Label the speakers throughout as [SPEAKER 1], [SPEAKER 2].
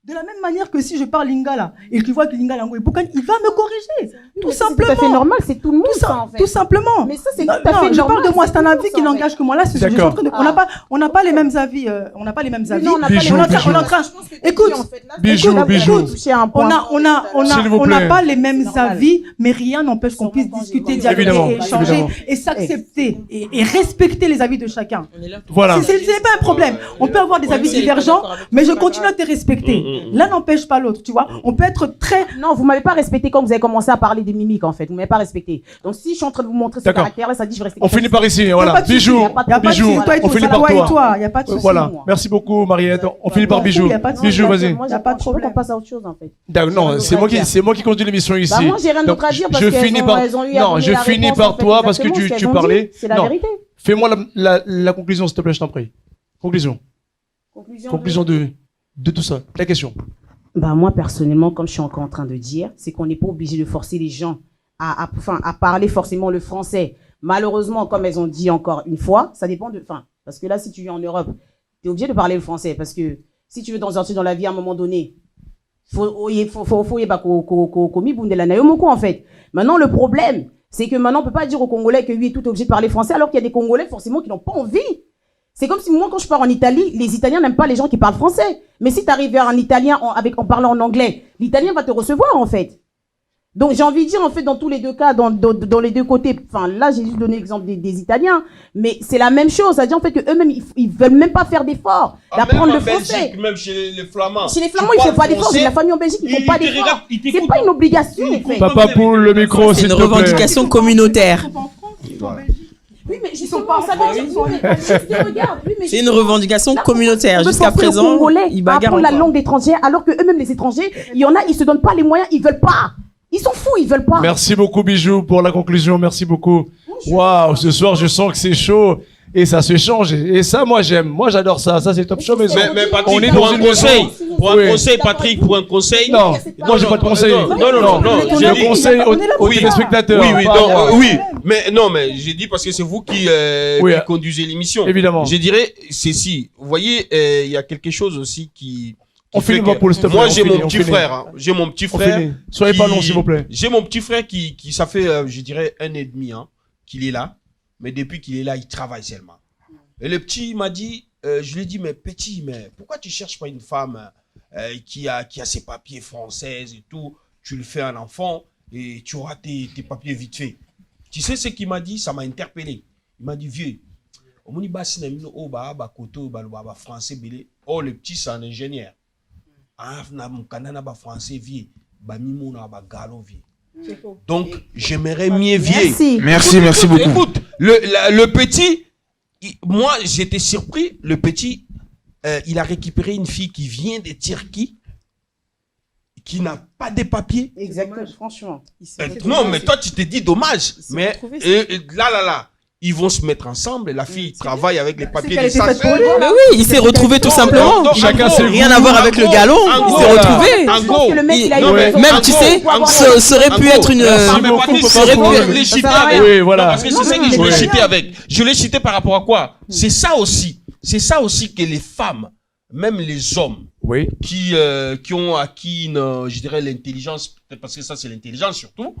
[SPEAKER 1] De la même manière que si je parle lingala et qu'il voit que lingala il va me corriger. Tout simplement.
[SPEAKER 2] C'est tout à fait normal, c'est tout le monde ça en fait.
[SPEAKER 1] Tout simplement.
[SPEAKER 2] Mais ça c'est tout à fait normal.
[SPEAKER 1] Je parle de moi, c'est un avis qui n'engage que moi. Là, on n'a pas les mêmes avis. On n'a pas les mêmes avis. Écoute,
[SPEAKER 3] Bijou.
[SPEAKER 1] On n'a pas les mêmes avis, mais rien n'empêche qu'on puisse discuter, dialoguer, échanger et s'accepter et respecter les avis de chacun.
[SPEAKER 3] Voilà.
[SPEAKER 1] Ce n'est pas un problème. On peut avoir des avis divergents, mais je continue à te respecter. L'un n'empêche pas l'autre, tu vois. On peut être très...
[SPEAKER 2] Non, vous m'avez pas respecté quand vous avez commencé à parler des mimiques, en fait. Vous m'avez pas respecté. Donc, si je suis en train de vous montrer ce caractère-là, ça dit je respecte.
[SPEAKER 3] On finit par ici, voilà. Bijou.
[SPEAKER 1] On finit par toi. Il n'y a pas de souci.
[SPEAKER 3] Voilà. Merci beaucoup, Mariette. On finit par Bijou. Bijou, vas-y.
[SPEAKER 2] Moi, il n'y a pas de problème. On passe à autre chose, en fait.
[SPEAKER 3] Non, c'est moi qui conduis l'émission ici.
[SPEAKER 2] Moi, j'ai rien d'autre à dire parce qu'elles ont eu à donner
[SPEAKER 3] je
[SPEAKER 2] la
[SPEAKER 3] finis
[SPEAKER 2] réponse,
[SPEAKER 3] par
[SPEAKER 2] en fait,
[SPEAKER 3] toi parce que
[SPEAKER 2] exactement ce
[SPEAKER 3] tu
[SPEAKER 2] qu'elles ont
[SPEAKER 3] parlais.
[SPEAKER 2] dit. C'est la vérité.
[SPEAKER 3] Fais-moi la conclusion, s'il te plaît, je t'en prie. Conclusion de tout ça. La question.
[SPEAKER 2] Moi, personnellement, comme je suis encore en train de dire, c'est qu'on n'est pas obligé de forcer les gens à parler forcément le français. Malheureusement, comme elles ont dit encore une fois, ça dépend de... Parce que là, si tu vis en Europe, tu es obligé de parler le français. Parce que si tu veux t'en sortir dans la vie à un moment donné, en fait. Maintenant, le problème, c'est que maintenant, on peut pas dire aux Congolais que oui, tout est obligé de parler français, alors qu'il y a des Congolais, forcément, qui n'ont pas envie. C'est comme si moi, quand je pars en Italie, les Italiens n'aiment pas les gens qui parlent français. Mais si tu arrives vers un Italien en parlant en anglais, l'Italien va te recevoir, en fait. Donc, j'ai envie de dire, en fait, dans tous les deux cas, dans les deux côtés, là, j'ai juste donné l'exemple des Italiens, mais c'est la même chose. C'est-à-dire, en fait, qu'eux-mêmes, ils veulent même pas faire d'efforts d'apprendre le français.
[SPEAKER 4] Même chez les Flamands.
[SPEAKER 2] Chez les Flamands, ils font pas d'efforts. J'ai la famille en Belgique, ils font pas d'efforts. C'est pas une obligation, en fait.
[SPEAKER 3] Papa Poule, le micro,
[SPEAKER 5] c'est une revendication communautaire.
[SPEAKER 2] Oui, mais ils sont pas. Ça veut dire.
[SPEAKER 5] C'est une revendication communautaire. Jusqu'à présent, ils bagarrent
[SPEAKER 2] apprendre la langue étrangère, alors que eux-mêmes les étrangers, il y en a, ils se donnent pas les moyens, ils veulent pas. Ils sont fous, ils veulent pas.
[SPEAKER 3] Merci beaucoup, Bijou, pour la conclusion. Merci beaucoup. Waouh, ce soir, je sens que c'est chaud. Et ça se change. Et ça, moi, j'aime. Moi, j'adore ça. Ça, c'est top show maison.
[SPEAKER 4] Mais Patrick, on est pour un conseil. Pour un conseil, Patrick, pour un conseil.
[SPEAKER 3] Non, moi, j'ai pas de conseil. Non. Je conseille aux téléspectateurs.
[SPEAKER 4] Oui. Mais non, mais j'ai dit parce que c'est vous qui conduisez l'émission.
[SPEAKER 3] Évidemment.
[SPEAKER 4] Je dirais, c'est si. Vous voyez, il y a quelque chose aussi qui...
[SPEAKER 3] On finit pas pour le stop.
[SPEAKER 4] Moi, j'ai mon petit frère. J'ai mon petit frère.
[SPEAKER 3] Soyez pas long, s'il vous plaît.
[SPEAKER 4] J'ai mon petit frère qui ça fait, je dirais, 1 an et demi, qu'il est là. Mais depuis qu'il est là, il travaille seulement. Et le petit m'a dit, je lui ai dit, mais petit, mais pourquoi tu cherches pas une femme qui a ses papiers françaises et tout, tu le fais un enfant et tu auras tes papiers vite fait. Tu sais ce qu'il m'a dit? Ça m'a interpellé. Il m'a dit, vieux, le petit, c'est un ingénieur. Donc, j'aimerais mieux vieux.
[SPEAKER 3] Merci beaucoup.
[SPEAKER 4] Écoute, le petit, moi, j'étais surpris. Le petit, il a récupéré une fille qui vient de Turquie, qui n'a pas de papiers.
[SPEAKER 2] Exactement, franchement.
[SPEAKER 4] Non, mais toi, tu t'es dit dommage. Mais là. Ils vont se mettre ensemble et la fille travaille avec les papiers de sa sœur.
[SPEAKER 5] Mais oui, il s'est retrouvé tout simplement.
[SPEAKER 3] Chacun ses
[SPEAKER 5] rien à voir avec le galon. Il s'est retrouvé. Même, tu sais, ça aurait pu être une...
[SPEAKER 3] Oui, voilà.
[SPEAKER 4] Parce que c'est ça que je l'ai cheaté avec. Je l'ai cheaté par rapport à quoi? C'est ça aussi que les femmes, même les hommes, qui ont acquis, je dirais, l'intelligence, parce que ça c'est l'intelligence surtout,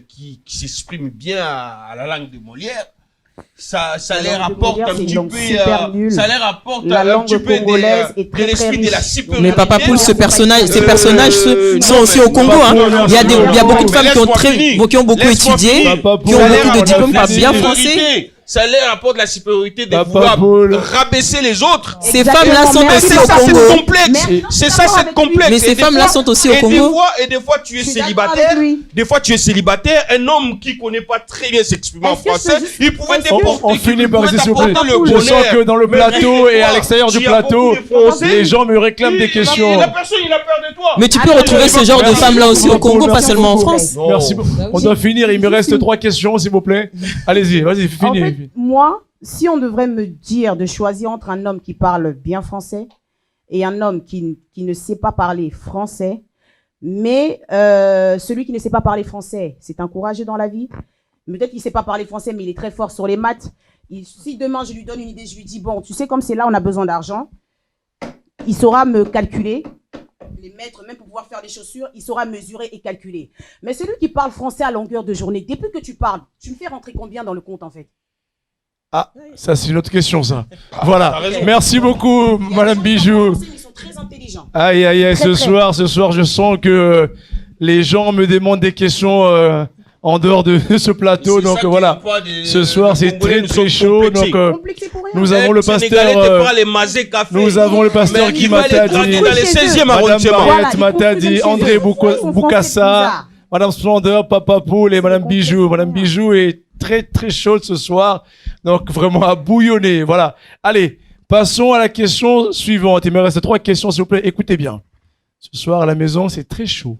[SPEAKER 4] qui s'exprime bien à la langue de Molière, ça leur apporte un petit peu, ça leur apporte un petit peu de l'esprit de la supériorité.
[SPEAKER 5] Mais Papa Poule, ces personnages sont aussi au Congo, hein. Il y a beaucoup de femmes qui ont beaucoup étudié, qui ont beaucoup de diplômes, parlent bien français.
[SPEAKER 4] Ça leur apporte la supériorité de pouvoir rabaisser les autres.
[SPEAKER 5] Ces femmes-là sont aussi au Congo.
[SPEAKER 4] C'est ça, c'est complexe.
[SPEAKER 5] Mais ces femmes-là sont aussi au Congo.
[SPEAKER 4] Et des fois, tu es célibataire. Des fois, tu es célibataire. Un homme qui connaît pas très bien s'exprimer en français, il pouvait t'apporter.
[SPEAKER 3] On finit par rester, s'il vous plaît. Je sens que dans le plateau et à l'extérieur du plateau, les gens me réclament des questions.
[SPEAKER 4] La personne, il a peur de toi.
[SPEAKER 5] Mais tu peux retrouver ce genre de femmes-là aussi au Congo, pas seulement en France.
[SPEAKER 3] Merci beaucoup. On doit finir. Il me reste 3 questions, s'il vous plaît. Allez-y, vas-y, finis.
[SPEAKER 2] Moi, si on devrait me dire de choisir entre un homme qui parle bien français et un homme qui ne sait pas parler français, mais celui qui ne sait pas parler français, c'est un courageux dans la vie. Peut-être qu'il ne sait pas parler français, mais il est très fort sur les maths. Si demain je lui donne une idée, je lui dis, bon, tu sais, comme c'est là, on a besoin d'argent. il saura me calculer. Les maîtres, même pour pouvoir faire les chaussures, il saura mesurer et calculer. Mais celui qui parle français à longueur de journée, depuis que tu parles, tu me fais rentrer combien dans le compte en fait?
[SPEAKER 3] Ah, ça c'est une autre question ça. Voilà. Merci beaucoup, Madame Bijou.
[SPEAKER 2] Ils sont très intelligents.
[SPEAKER 3] Aïe, aïe, aïe, ce soir, je sens que les gens me demandent des questions en dehors de ce plateau. Donc voilà, ce soir c'est très très chaud. Donc nous avons le pasteur. Nous avons le pasteur Guy Matadi, Madame Mariette Matadi, André Boukassa, Madame Splendeur, Papa Poule et Madame Bijou. Madame Bijou est très très chaude ce soir. Donc vraiment à bouillonner. Voilà. Allez, passons à la question suivante. Il me reste 3 questions s'il vous plaît. Écoutez bien. Ce soir à la maison c'est très chaud.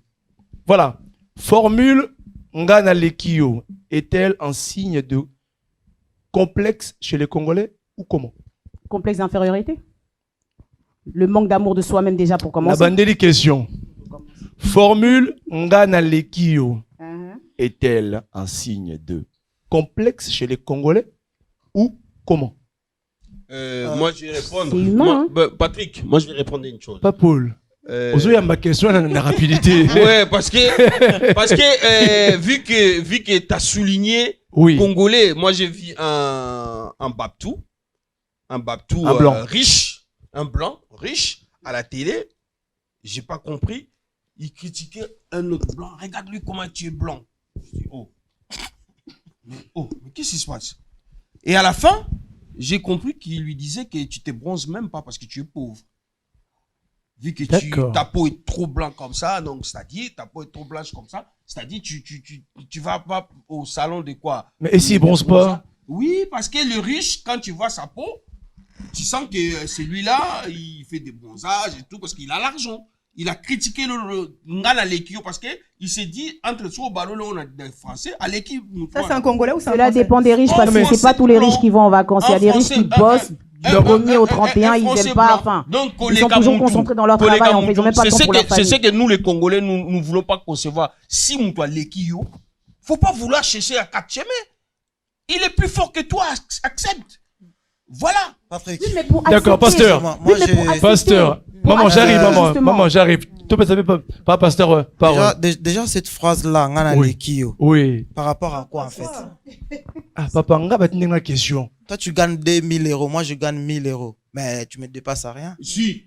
[SPEAKER 3] Voilà. Formule Ngana Lekio est-elle un signe de complexe chez les Congolais ou comment?
[SPEAKER 2] Complexe d'infériorité. Le manque d'amour de soi-même déjà pour commencer.
[SPEAKER 3] La bande question. Formule Ngana Lekio est-elle un signe de complexe chez les Congolais ou comment?
[SPEAKER 4] Moi je vais répondre.
[SPEAKER 2] C'est humain,
[SPEAKER 4] Patrick, moi je vais répondre à une chose.
[SPEAKER 3] Pas Paul. Aujourd'hui, il y a ma question, la rapidité.
[SPEAKER 4] Ouais, parce que vu que tu as souligné
[SPEAKER 3] oui.
[SPEAKER 4] Congolais, moi j'ai vu un Babtou
[SPEAKER 3] blanc.
[SPEAKER 4] riche, un blanc riche à la télé. J'ai pas compris. Il critiquait un autre blanc. Regarde-lui comment tu es blanc. Je dis, mais qu'est-ce qui se passe? Et à la fin, j'ai compris qu'il lui disait que tu te bronzes même pas parce que tu es pauvre. Vu que ta peau est trop blanche comme ça, donc c'est-à-dire ta peau est trop blanche comme ça, c'est-à-dire tu vas pas au salon de quoi?
[SPEAKER 3] Mais et s'il bronze pas?
[SPEAKER 4] Oui, parce que le riche, quand tu vois sa peau, tu sens que celui-là, il fait des bronzages et tout parce qu'il a l'argent. Il a critiqué le Ngana Lekio parce que il s'est dit entre soi ballon on a des Français à l'équipe.
[SPEAKER 1] Ça c'est un Congolais ou c'est un
[SPEAKER 2] Cela
[SPEAKER 1] Français?
[SPEAKER 2] dépend des riches parce que c'est pas tous les riches qui vont en vacances. Il y a des riches qui bossent. Le premier au 31, ils n'aiment pas. Enfin, ils sont toujours concentrés dans leur travail. En fait, ils n'ont même pas le temps pour leur famille.
[SPEAKER 4] C'est ce que nous les Congolais, nous voulons pas concevoir. Si on doit Lekio, faut pas vouloir chercher à Katcheme. Il est plus fort que toi. Accepte. Voilà.
[SPEAKER 6] Patrick.
[SPEAKER 3] D'accord, pasteur. Pasteur. Maman, j'arrive, maman, j'arrive. Toi, tu savais pas pasteur,
[SPEAKER 6] déjà, cette phrase-là, Ngana Lekio.
[SPEAKER 3] Oui.
[SPEAKER 6] Par rapport à quoi, en fait?
[SPEAKER 3] Ah, papa, on va tenir la question.
[SPEAKER 6] Toi, tu gagnes 2000 euros. Moi, je gagne 1000 euros. Mais tu me dépasses à rien.
[SPEAKER 4] Si.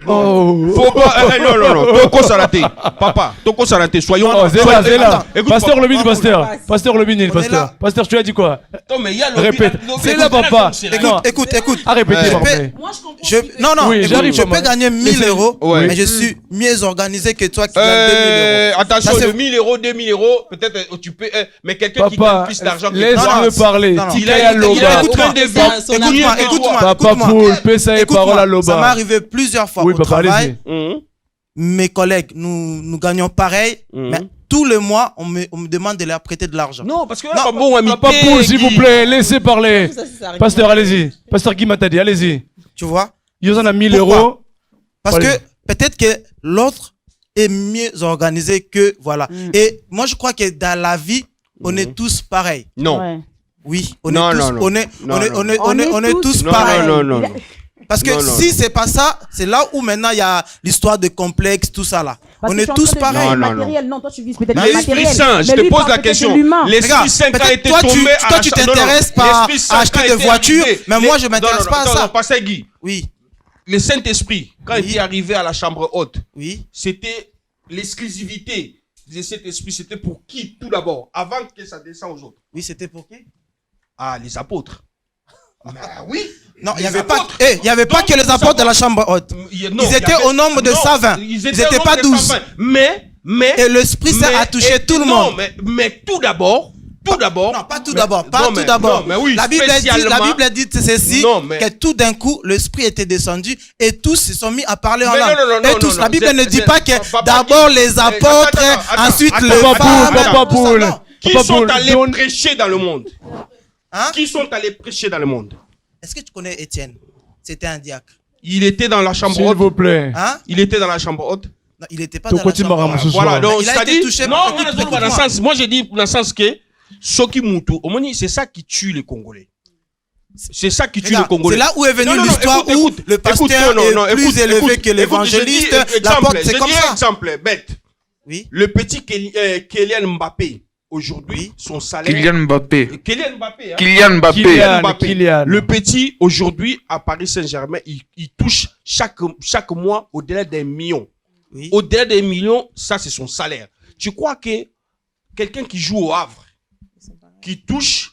[SPEAKER 4] Faut pas, non. Toko Sarate. Papa, Toko Sarate. Soyons.
[SPEAKER 3] C'est là. Pasteur Lobini, pasteur Lobini, pasteur. Pasteur, tu as dit quoi? Répète. C'est là, papa.
[SPEAKER 6] Écoute.
[SPEAKER 3] Ah, répétez,
[SPEAKER 6] Non,
[SPEAKER 3] oui,
[SPEAKER 6] je peux gagner 1000 euros, mais je suis mieux organisé que toi qui gagne 2000 euros.
[SPEAKER 4] Attention, de 1000 euros, 2000 euros, peut-être tu peux, mais quelqu'un qui gagne plus d'argent que toi.
[SPEAKER 3] Laisse-le parler.
[SPEAKER 6] Écoute-moi.
[SPEAKER 3] Papa Poul, paie sa parole à Loba.
[SPEAKER 6] Ça m'est arrivé plusieurs fois au travail. Mes collègues, nous gagnons pareil, mais tous les mois, on me demande de leur prêter de l'argent.
[SPEAKER 4] Non, parce que là, pas bon ami.
[SPEAKER 3] Papa Poul, s'il vous plaît, laissez parler. Pasteur, allez-y. Pasteur Guy Matadi, allez-y.
[SPEAKER 6] Tu vois?
[SPEAKER 3] Ils en ont 1000 euros.
[SPEAKER 6] Parce que peut-être que l'autre est mieux organisé que, voilà. Et moi, je crois que dans la vie, on est tous pareils.
[SPEAKER 4] Non.
[SPEAKER 6] Oui, on est tous pareils.
[SPEAKER 4] Non.
[SPEAKER 6] Parce que si c'est pas ça, c'est là où maintenant il y a l'histoire de complexe, tout ça là.
[SPEAKER 2] Parce
[SPEAKER 6] on est tous pareils.
[SPEAKER 2] Non, toi tu vises peut-être le
[SPEAKER 4] L'Esprit
[SPEAKER 2] matériel.
[SPEAKER 4] Saint, je te pose la question. L'Esprit Saint a été tombé
[SPEAKER 6] toi tu t'intéresses pas à acheter des voitures, mais moi je m'intéresse pas à ça.
[SPEAKER 4] Pasteur Guy.
[SPEAKER 6] Oui.
[SPEAKER 4] Le Saint-Esprit, quand il est arrivé à la chambre haute,
[SPEAKER 6] oui,
[SPEAKER 4] c'était l'exclusivité de cet esprit. C'était pour qui tout d'abord, avant que ça descende aux autres?
[SPEAKER 6] Oui, c'était pour qui?
[SPEAKER 4] Ah, les apôtres. Oui.
[SPEAKER 6] Non, il n'y avait pas, que les apôtres de la chambre haute. Ils étaient au nombre de 120. Ils n'étaient pas 12. Et l'Esprit Saint a touché tout le monde.
[SPEAKER 4] Mais tout d'abord.
[SPEAKER 6] Non, pas tout d'abord.
[SPEAKER 4] Oui, la
[SPEAKER 6] Bible dit ceci, que tout d'un coup, l'Esprit était descendu et tous se sont mis à parler en langue. Et tous, la Bible ne dit pas que d'abord les apôtres, ensuite les femmes.
[SPEAKER 4] Qui sont allés prêcher dans le monde? Qui sont allés prêcher dans le monde?
[SPEAKER 6] Est-ce que tu connais Étienne? C'était un diacre.
[SPEAKER 4] Il était dans la chambre haute.
[SPEAKER 3] S'il vous plaît.
[SPEAKER 4] Il était dans la chambre haute.
[SPEAKER 6] Non, il n'était pas dans la chambre haute.
[SPEAKER 4] Voilà, donc
[SPEAKER 6] il a été touché.
[SPEAKER 4] Moi j'ai dit dans le sens que Soki Moutou, c'est ça qui tue les Congolais. C'est ça qui tue le Congolais.
[SPEAKER 6] C'est là où est venue l'histoire où le pasteur est plus élevé que l'évangéliste. La porte, c'est comme ça.
[SPEAKER 4] Exemple bête.
[SPEAKER 6] Oui.
[SPEAKER 4] Le petit Kylian Mbappé, aujourd'hui, son salaire...
[SPEAKER 7] Kylian Mbappé.
[SPEAKER 4] Le petit, aujourd'hui, à Paris Saint-Germain, il touche chaque mois au-delà d'un million.
[SPEAKER 6] Oui.
[SPEAKER 4] Au-delà d'un million, ça, c'est son salaire. Tu crois que quelqu'un qui joue au Havre, qui touche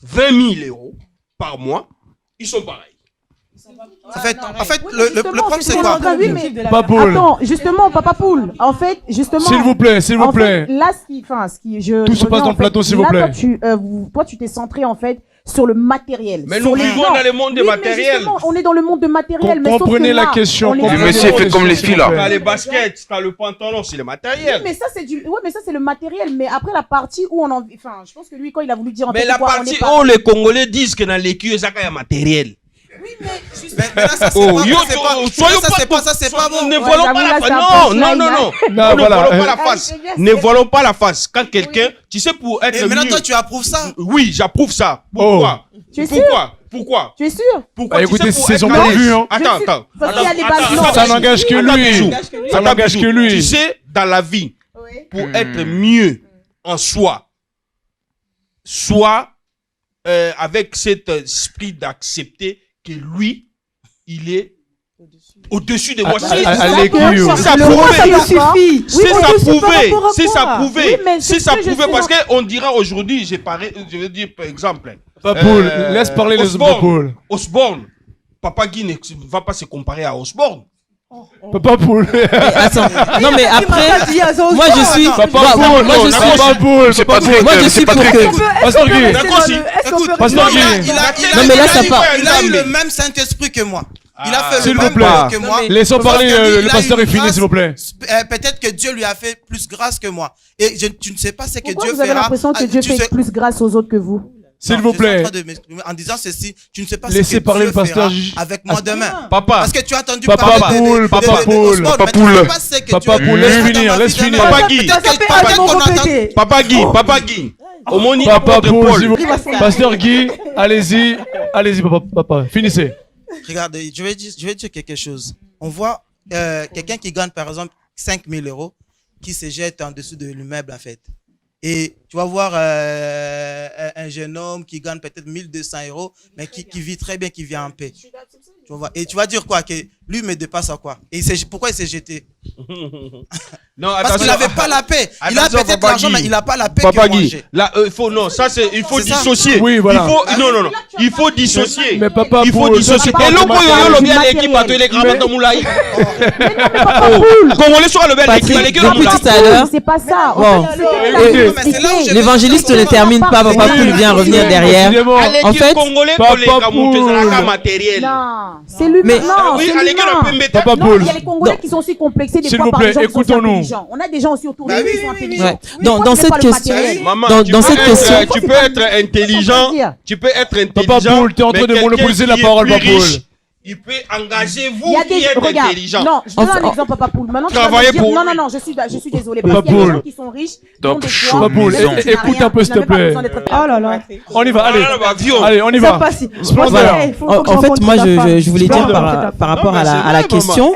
[SPEAKER 4] 20 000 euros par mois, ils sont pareils.
[SPEAKER 6] En fait, le problème, c'est quoi?
[SPEAKER 2] Attends, justement, Papa Poule, en fait, justement...
[SPEAKER 3] S'il vous plaît.
[SPEAKER 2] Là,
[SPEAKER 3] Tout se passe dans le plateau, s'il vous plaît.
[SPEAKER 2] Toi, tu t'es centré, en fait, sur le matériel.
[SPEAKER 4] Mais nous vivons dans le monde du matériel.
[SPEAKER 2] On est dans le monde de matériel.
[SPEAKER 3] Comprenez la question.
[SPEAKER 7] Le monsieur fait comme les filles, là.
[SPEAKER 4] T'as les baskets, t'as le pantalon, c'est le matériel.
[SPEAKER 2] Oui, mais ça, c'est le matériel. Mais après, la partie où on en... Enfin, je pense que lui, quand il a voulu dire...
[SPEAKER 4] Mais la partie où les Congolais disent que dans les culs, ça, il y a matériel.
[SPEAKER 2] Oui, mais
[SPEAKER 6] là, ça, c'est pas bon.
[SPEAKER 4] Ne voilons pas la face. Non. Ne voilons pas la face. Quand quelqu'un, tu sais, pour être
[SPEAKER 6] mieux... Mais maintenant, toi, tu approuves ça?
[SPEAKER 4] Oui, j'approuve ça. Pourquoi?
[SPEAKER 2] Tu es sûr?
[SPEAKER 4] Pourquoi?
[SPEAKER 2] Tu es sûr?
[SPEAKER 4] Pourquoi?
[SPEAKER 3] Écoutez, c'est son point de vue.
[SPEAKER 4] Attends.
[SPEAKER 3] Ça n'engage que lui. Ça n'engage que lui.
[SPEAKER 4] Tu sais, dans la vie, pour être mieux en soi, soit avec cet esprit d'accepter que lui, il est au-dessus de moi.
[SPEAKER 3] C'est
[SPEAKER 4] ça prouvé. Parce qu'on dira aujourd'hui, je veux dire par exemple.
[SPEAKER 3] Papoul, laisse parler les Papoul.
[SPEAKER 4] Osborne. Papa Guy ne va pas se comparer à Osborne.
[SPEAKER 3] Papa Poule.
[SPEAKER 5] Non mais après, moi je suis pour que
[SPEAKER 3] Pasteur Guy.
[SPEAKER 5] Non mais là ça part.
[SPEAKER 6] Il a eu le même Saint-Esprit que moi. Il a fait
[SPEAKER 3] s'il
[SPEAKER 6] le
[SPEAKER 3] vous
[SPEAKER 6] même
[SPEAKER 3] plaît,
[SPEAKER 6] que moi.
[SPEAKER 3] Laissons parler le pasteur est fini, s'il vous plaît.
[SPEAKER 6] Peut-être que Dieu lui a fait plus grâce que moi. Et tu ne sais pas ce que Dieu fera.
[SPEAKER 2] Vous avez l'impression que Dieu fait plus grâce aux autres que vous?
[SPEAKER 3] S'il vous plaît.
[SPEAKER 6] En disant ceci, tu ne sais pas
[SPEAKER 3] laissez
[SPEAKER 6] ce que
[SPEAKER 3] parler
[SPEAKER 6] Dieu
[SPEAKER 3] le pasteur
[SPEAKER 6] fera avec moi demain.
[SPEAKER 4] Papa.
[SPEAKER 6] Parce que tu as entendu
[SPEAKER 3] Papa
[SPEAKER 6] parler
[SPEAKER 3] Poule, Papa Poule, Papa Poule, laisse finir.
[SPEAKER 4] Papa Guy.
[SPEAKER 3] Papa Poule, pasteur Guy, allez-y, papa, finissez.
[SPEAKER 6] Regardez, je vais dire quelque chose. On voit quelqu'un qui gagne par exemple 5 000 euros qui se jette en dessous de l'immeuble en fait. Et tu vas voir un jeune homme qui gagne peut-être 1 200 euros, mais qui vit très bien, qui vit en paix. Tu vois, et tu vas dire quoi? Que lui me dépasse à quoi? Et pourquoi il s'est jeté?
[SPEAKER 4] Non,
[SPEAKER 6] parce qu'il n'avait pas la paix. Il a peut-être l'argent, mais il n'a pas la paix.
[SPEAKER 4] Papa Guy, là, il faut dissocier.
[SPEAKER 3] Oui, voilà.
[SPEAKER 4] Il faut dissocier.
[SPEAKER 3] Mais papa,
[SPEAKER 4] il faut dissocier. Et le l'équipe à tous les grands de Moulaï. Congolais soit le bel équipe à l'équipe de
[SPEAKER 5] Moulaï.
[SPEAKER 2] C'est pas ça.
[SPEAKER 5] L'évangéliste ne termine pas, Papa Poule vient revenir derrière. En fait,
[SPEAKER 4] Papa Poule.
[SPEAKER 2] C'est lui.
[SPEAKER 5] Mais
[SPEAKER 2] non, il y a les Congolais qui sont aussi complexés des fois par les gens qui sont intelligents. On a des gens aussi autour de nous qui sont intelligents.
[SPEAKER 5] Dans cette question, dans cette question,
[SPEAKER 4] tu peux être intelligent.
[SPEAKER 3] Papa Poule, tu es en train de monopoliser la parole, Papa Poule.
[SPEAKER 4] Il peut engager vous qui êtes intelligent.
[SPEAKER 2] Non, je donne un exemple, Papa Poule. Maintenant,
[SPEAKER 4] travailler pour.
[SPEAKER 2] Non, je suis désolé. Parce qu'il y a des gens qui sont riches.
[SPEAKER 7] Donc,
[SPEAKER 3] Papa Poule, écoute un peu, s'il te plaît.
[SPEAKER 1] Oh là là.
[SPEAKER 3] On y va, allez, on y va.
[SPEAKER 5] en fait, moi, je voulais dire par rapport à la question,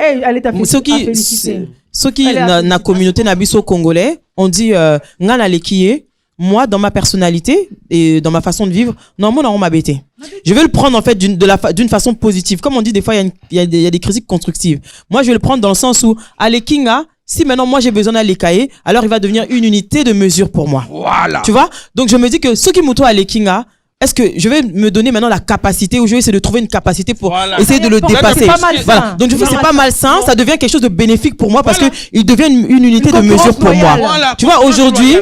[SPEAKER 5] ceux qui na communauté na biso congolais, on dit ngana lekiye. Moi, dans ma personnalité et dans ma façon de vivre, normalement, on m'a bêté. Je vais le prendre en fait d'une façon positive. Comme on dit, des fois, il y a des critiques constructives. Moi, je vais le prendre dans le sens où, Alekinga, si maintenant moi j'ai besoin d'Alekaye, alors il va devenir une unité de mesure pour moi.
[SPEAKER 4] Voilà.
[SPEAKER 5] Tu vois? Donc, je me dis que ceux qui m'ouvrent Alekinga, est-ce que je vais me donner maintenant la capacité ou je vais essayer de trouver une capacité pour essayer de le dépasser? Voilà. Donc, je trouve que c'est pas malsain, ça devient quelque chose de bénéfique pour moi parce que il devient une unité de mesure pour moi. Tu vois, aujourd'hui,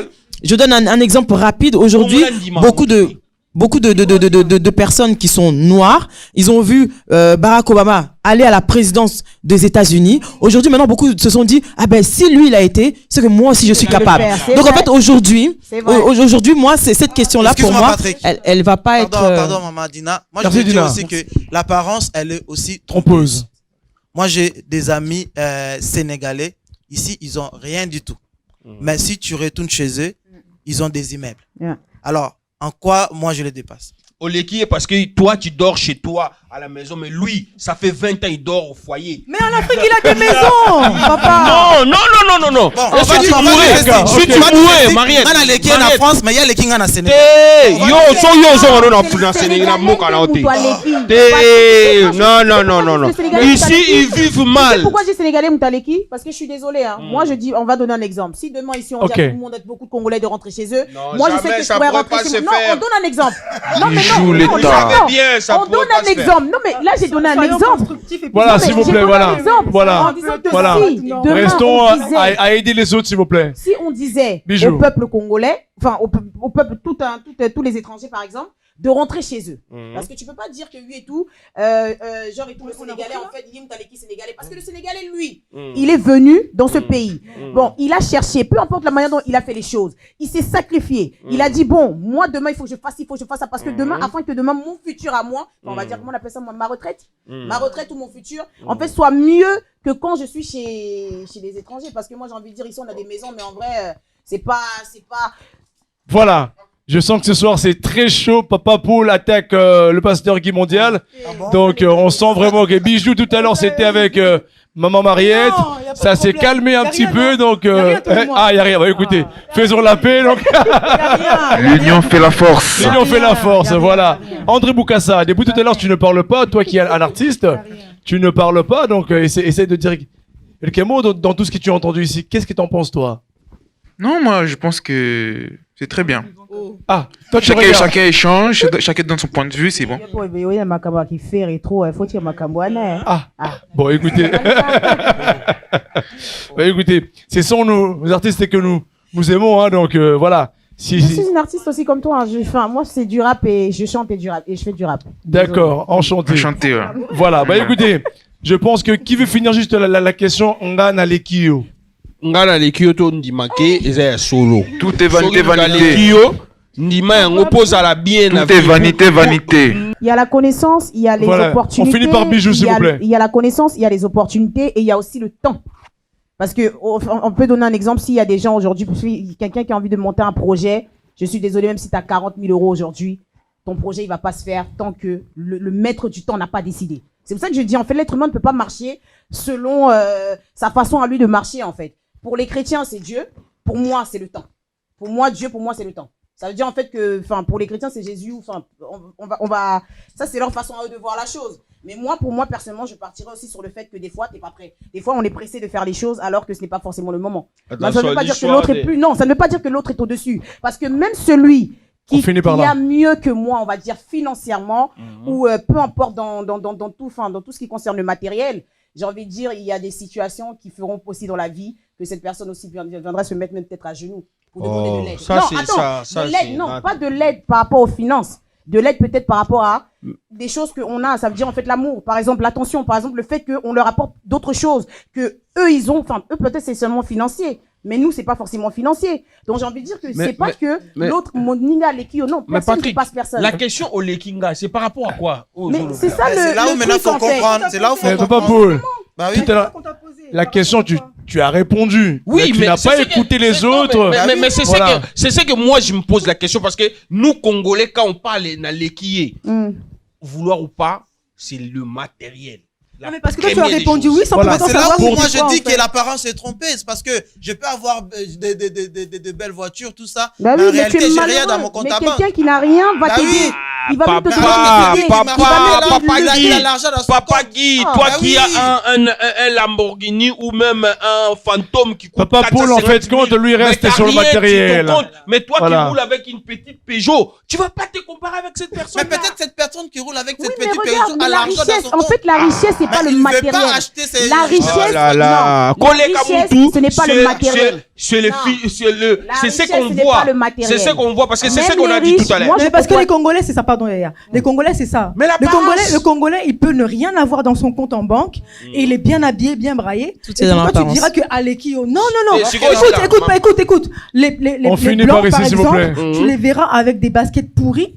[SPEAKER 5] je donne un exemple rapide. Aujourd'hui, beaucoup de personnes qui sont noires, ils ont vu Barack Obama aller à la présidence des États-Unis. Aujourd'hui, maintenant, beaucoup se sont dit, ah ben, si lui, il a été, c'est que moi aussi, je suis capable. Donc, en fait, aujourd'hui, moi, c'est cette question-là, pour moi, elle va pas être...
[SPEAKER 6] Pardon, Maman Dina. Moi, je veux dire aussi que l'apparence, elle est aussi trompeuse. Moi, j'ai des amis sénégalais. Ici, ils ont rien du tout. Mais si tu retournes chez eux, ils ont des immeubles. Alors, en quoi moi je les dépasse?
[SPEAKER 4] Oleki, parce que toi, tu dors chez toi à la maison, mais lui, ça fait 20 ans, il dort au foyer.
[SPEAKER 1] Mais en Afrique, il a des maisons, papa.
[SPEAKER 4] Non.
[SPEAKER 6] Bon,
[SPEAKER 4] si tu mourais, Mariette.
[SPEAKER 6] On a les Kings en France, mais il y a les Kings en Sénégal.
[SPEAKER 4] Non. Ici, ils vivent mal.
[SPEAKER 2] Pourquoi j'ai Sénégalais Moutaleki? Parce que je suis désolé. Moi, je dis, on va donner un exemple. Si demain, ici, on dit à tout le monde, beaucoup de Congolais de rentrer chez eux. Moi, je sais que je pourrais rentrer chez moi. Non, on donne un exemple. Non, mais non. On donne un exemple. Non, mais là, j'ai donné un exemple.
[SPEAKER 3] Voilà, s'il vous plaît, voilà. Restons
[SPEAKER 2] Restons
[SPEAKER 3] à aider les autres, s'il vous plaît.
[SPEAKER 2] Si on disait au peuple congolais, enfin au peuple, tous les étrangers par exemple, de rentrer chez eux. Parce que tu peux pas dire que lui et tout, genre et tout le Sénégalais, en fait, Yim Taleki Sénégalais. Parce que le Sénégalais, lui, il est venu dans ce pays. Bon, il a cherché, peu importe la manière dont il a fait les choses, il s'est sacrifié. Il a dit, bon, moi, demain, il faut que je fasse ça. Parce que demain, afin que demain, mon futur à moi, on va dire, comment on appelle ça, ma retraite ou mon futur, en fait, soit mieux que quand je suis chez les étrangers. Parce que moi, j'ai envie de dire, ici, on a des maisons, mais en vrai, c'est pas...
[SPEAKER 3] Voilà. Je sens que ce soir c'est très chaud. Papa Poule attaque le pasteur Guy Mondial. Donc on sent vraiment que Bijou tout à l'heure c'était avec maman Mariette. Ça s'est calmé un petit peu. Donc il y a rien. Bah, écoutez, faisons la paix. Donc
[SPEAKER 7] l'union fait la force.
[SPEAKER 3] L'union fait la force. Voilà. André Boukassa, depuis tout à l'heure tu ne parles pas. Toi qui es un artiste, tu ne parles pas. Donc essaie de dire quelques mots dans tout ce que tu as entendu ici. Qu'est-ce que tu en penses toi?
[SPEAKER 7] Non, moi je pense que c'est très bien.
[SPEAKER 3] Ah, toi tu
[SPEAKER 7] chacun échange, chacun donne son point de vue, c'est bon.
[SPEAKER 3] Bon, écoutez. Écoutez, ce sont nos artistes que nous aimons, hein, donc voilà.
[SPEAKER 2] Je suis une artiste aussi comme toi. Moi, c'est du rap et je chante et je fais du rap.
[SPEAKER 3] D'accord, enchanté.
[SPEAKER 7] Enchanté, ouais.
[SPEAKER 3] Voilà, bah écoutez, je pense que qui veut finir juste la question, Ngana Lekio.
[SPEAKER 4] Ngana Lekio to ndimake eza solo.
[SPEAKER 7] Tout est vanité.
[SPEAKER 4] Ndima yango pose à la bien.
[SPEAKER 7] Tout est vanité.
[SPEAKER 2] Il y a la connaissance, il y a les opportunités.
[SPEAKER 3] On finit par Bijou, s'il vous plaît.
[SPEAKER 2] Il y a la connaissance, il y a les opportunités et il y a aussi le temps. Parce que on peut donner un exemple. S'il y a des gens aujourd'hui, quelqu'un qui a envie de monter un projet, je suis désolé, même si tu as 40 000 € aujourd'hui, ton projet il va pas se faire tant que le maître du temps n'a pas décidé. C'est pour ça que je dis, en fait, l'être humain ne peut pas marcher selon sa façon à lui de marcher, en fait. Pour les chrétiens, c'est Dieu. Pour moi, c'est le temps. Pour moi, Dieu, pour moi, c'est le temps. Ça veut dire en fait que, pour les chrétiens, c'est Jésus. On va, ça c'est leur façon à eux de voir la chose. Mais moi, pour moi personnellement, je partirais aussi sur le fait que des fois, t'es pas prêt. Des fois, on est pressé de faire les choses alors que ce n'est pas forcément le moment. Ça ne veut pas dire que l'autre est plus. Non, ça ne veut pas dire que l'autre est au-dessus. Parce que même celui qui a mieux que moi, on va dire financièrement, ou peu importe dans tout ce qui concerne le matériel. J'ai envie de dire, il y a des situations qui feront aussi dans la vie que cette personne aussi viendra se mettre même peut-être à genoux pour demander de l'aide. De l'aide, non, pas de l'aide par rapport aux finances. De l'aide peut-être par rapport à des choses qu'on a. Ça veut dire en fait l'amour, par exemple l'attention, par exemple le fait qu'on leur apporte d'autres choses que eux ils ont. Eux peut-être c'est seulement financier. Mais nous, c'est pas forcément financier. Donc, j'ai envie de dire que c'est pas que l'autre, mon ninga, lekio, non, personne ne passe personne.
[SPEAKER 4] La question au lekinga, c'est par rapport à quoi?
[SPEAKER 2] Mais c'est ça
[SPEAKER 6] c'est là où maintenant il faut comprendre. C'est là où il faut
[SPEAKER 3] comprendre. Paul. Bah oui. La question, tu as répondu.
[SPEAKER 4] Oui, mais
[SPEAKER 3] tu n'as pas écouté les autres.
[SPEAKER 4] Mais c'est ça que moi, je me pose la question parce que nous, Congolais, quand on parle dans l'équier, vouloir ou pas, c'est le matériel.
[SPEAKER 1] Non, mais parce que toi, tu as répondu oui sans
[SPEAKER 6] c'est là où moi je dis que l'apparence est trompée. C'est parce que je peux avoir de belles voitures, tout ça.
[SPEAKER 2] Bah
[SPEAKER 6] mais
[SPEAKER 2] oui,
[SPEAKER 6] en réalité, j'ai rien dans mon compte à banque.
[SPEAKER 2] Mais quelqu'un qui n'a rien va t'aider. Il va te
[SPEAKER 4] Papa Guy, toi qui as un Lamborghini ou même un fantôme qui coûte
[SPEAKER 3] Papa Paul, en fait, compte, lui reste sur le matériel.
[SPEAKER 4] Mais toi qui roules avec une petite Peugeot, tu vas pas te comparer avec cette personne.
[SPEAKER 6] Mais peut-être cette personne qui roule avec cette petite Peugeot a l'argent dans son compte.
[SPEAKER 2] En fait, la richesse, c'est pas le matériel. La richesse, ce n'est pas le matériel.
[SPEAKER 4] C'est ce qu'on voit. C'est ce qu'on voit parce que c'est ce qu'on a dit tout à l'heure.
[SPEAKER 1] Parce que les Congolais, c'est ça, pardon, Yaya. Les Congolais, c'est ça. Le Congolais, il peut ne rien avoir dans son compte en banque et il est bien habillé, bien braillé. Et pourquoi tu diras que Alekio? Non. Écoute. Les blancs, par exemple, tu les verras avec des baskets pourries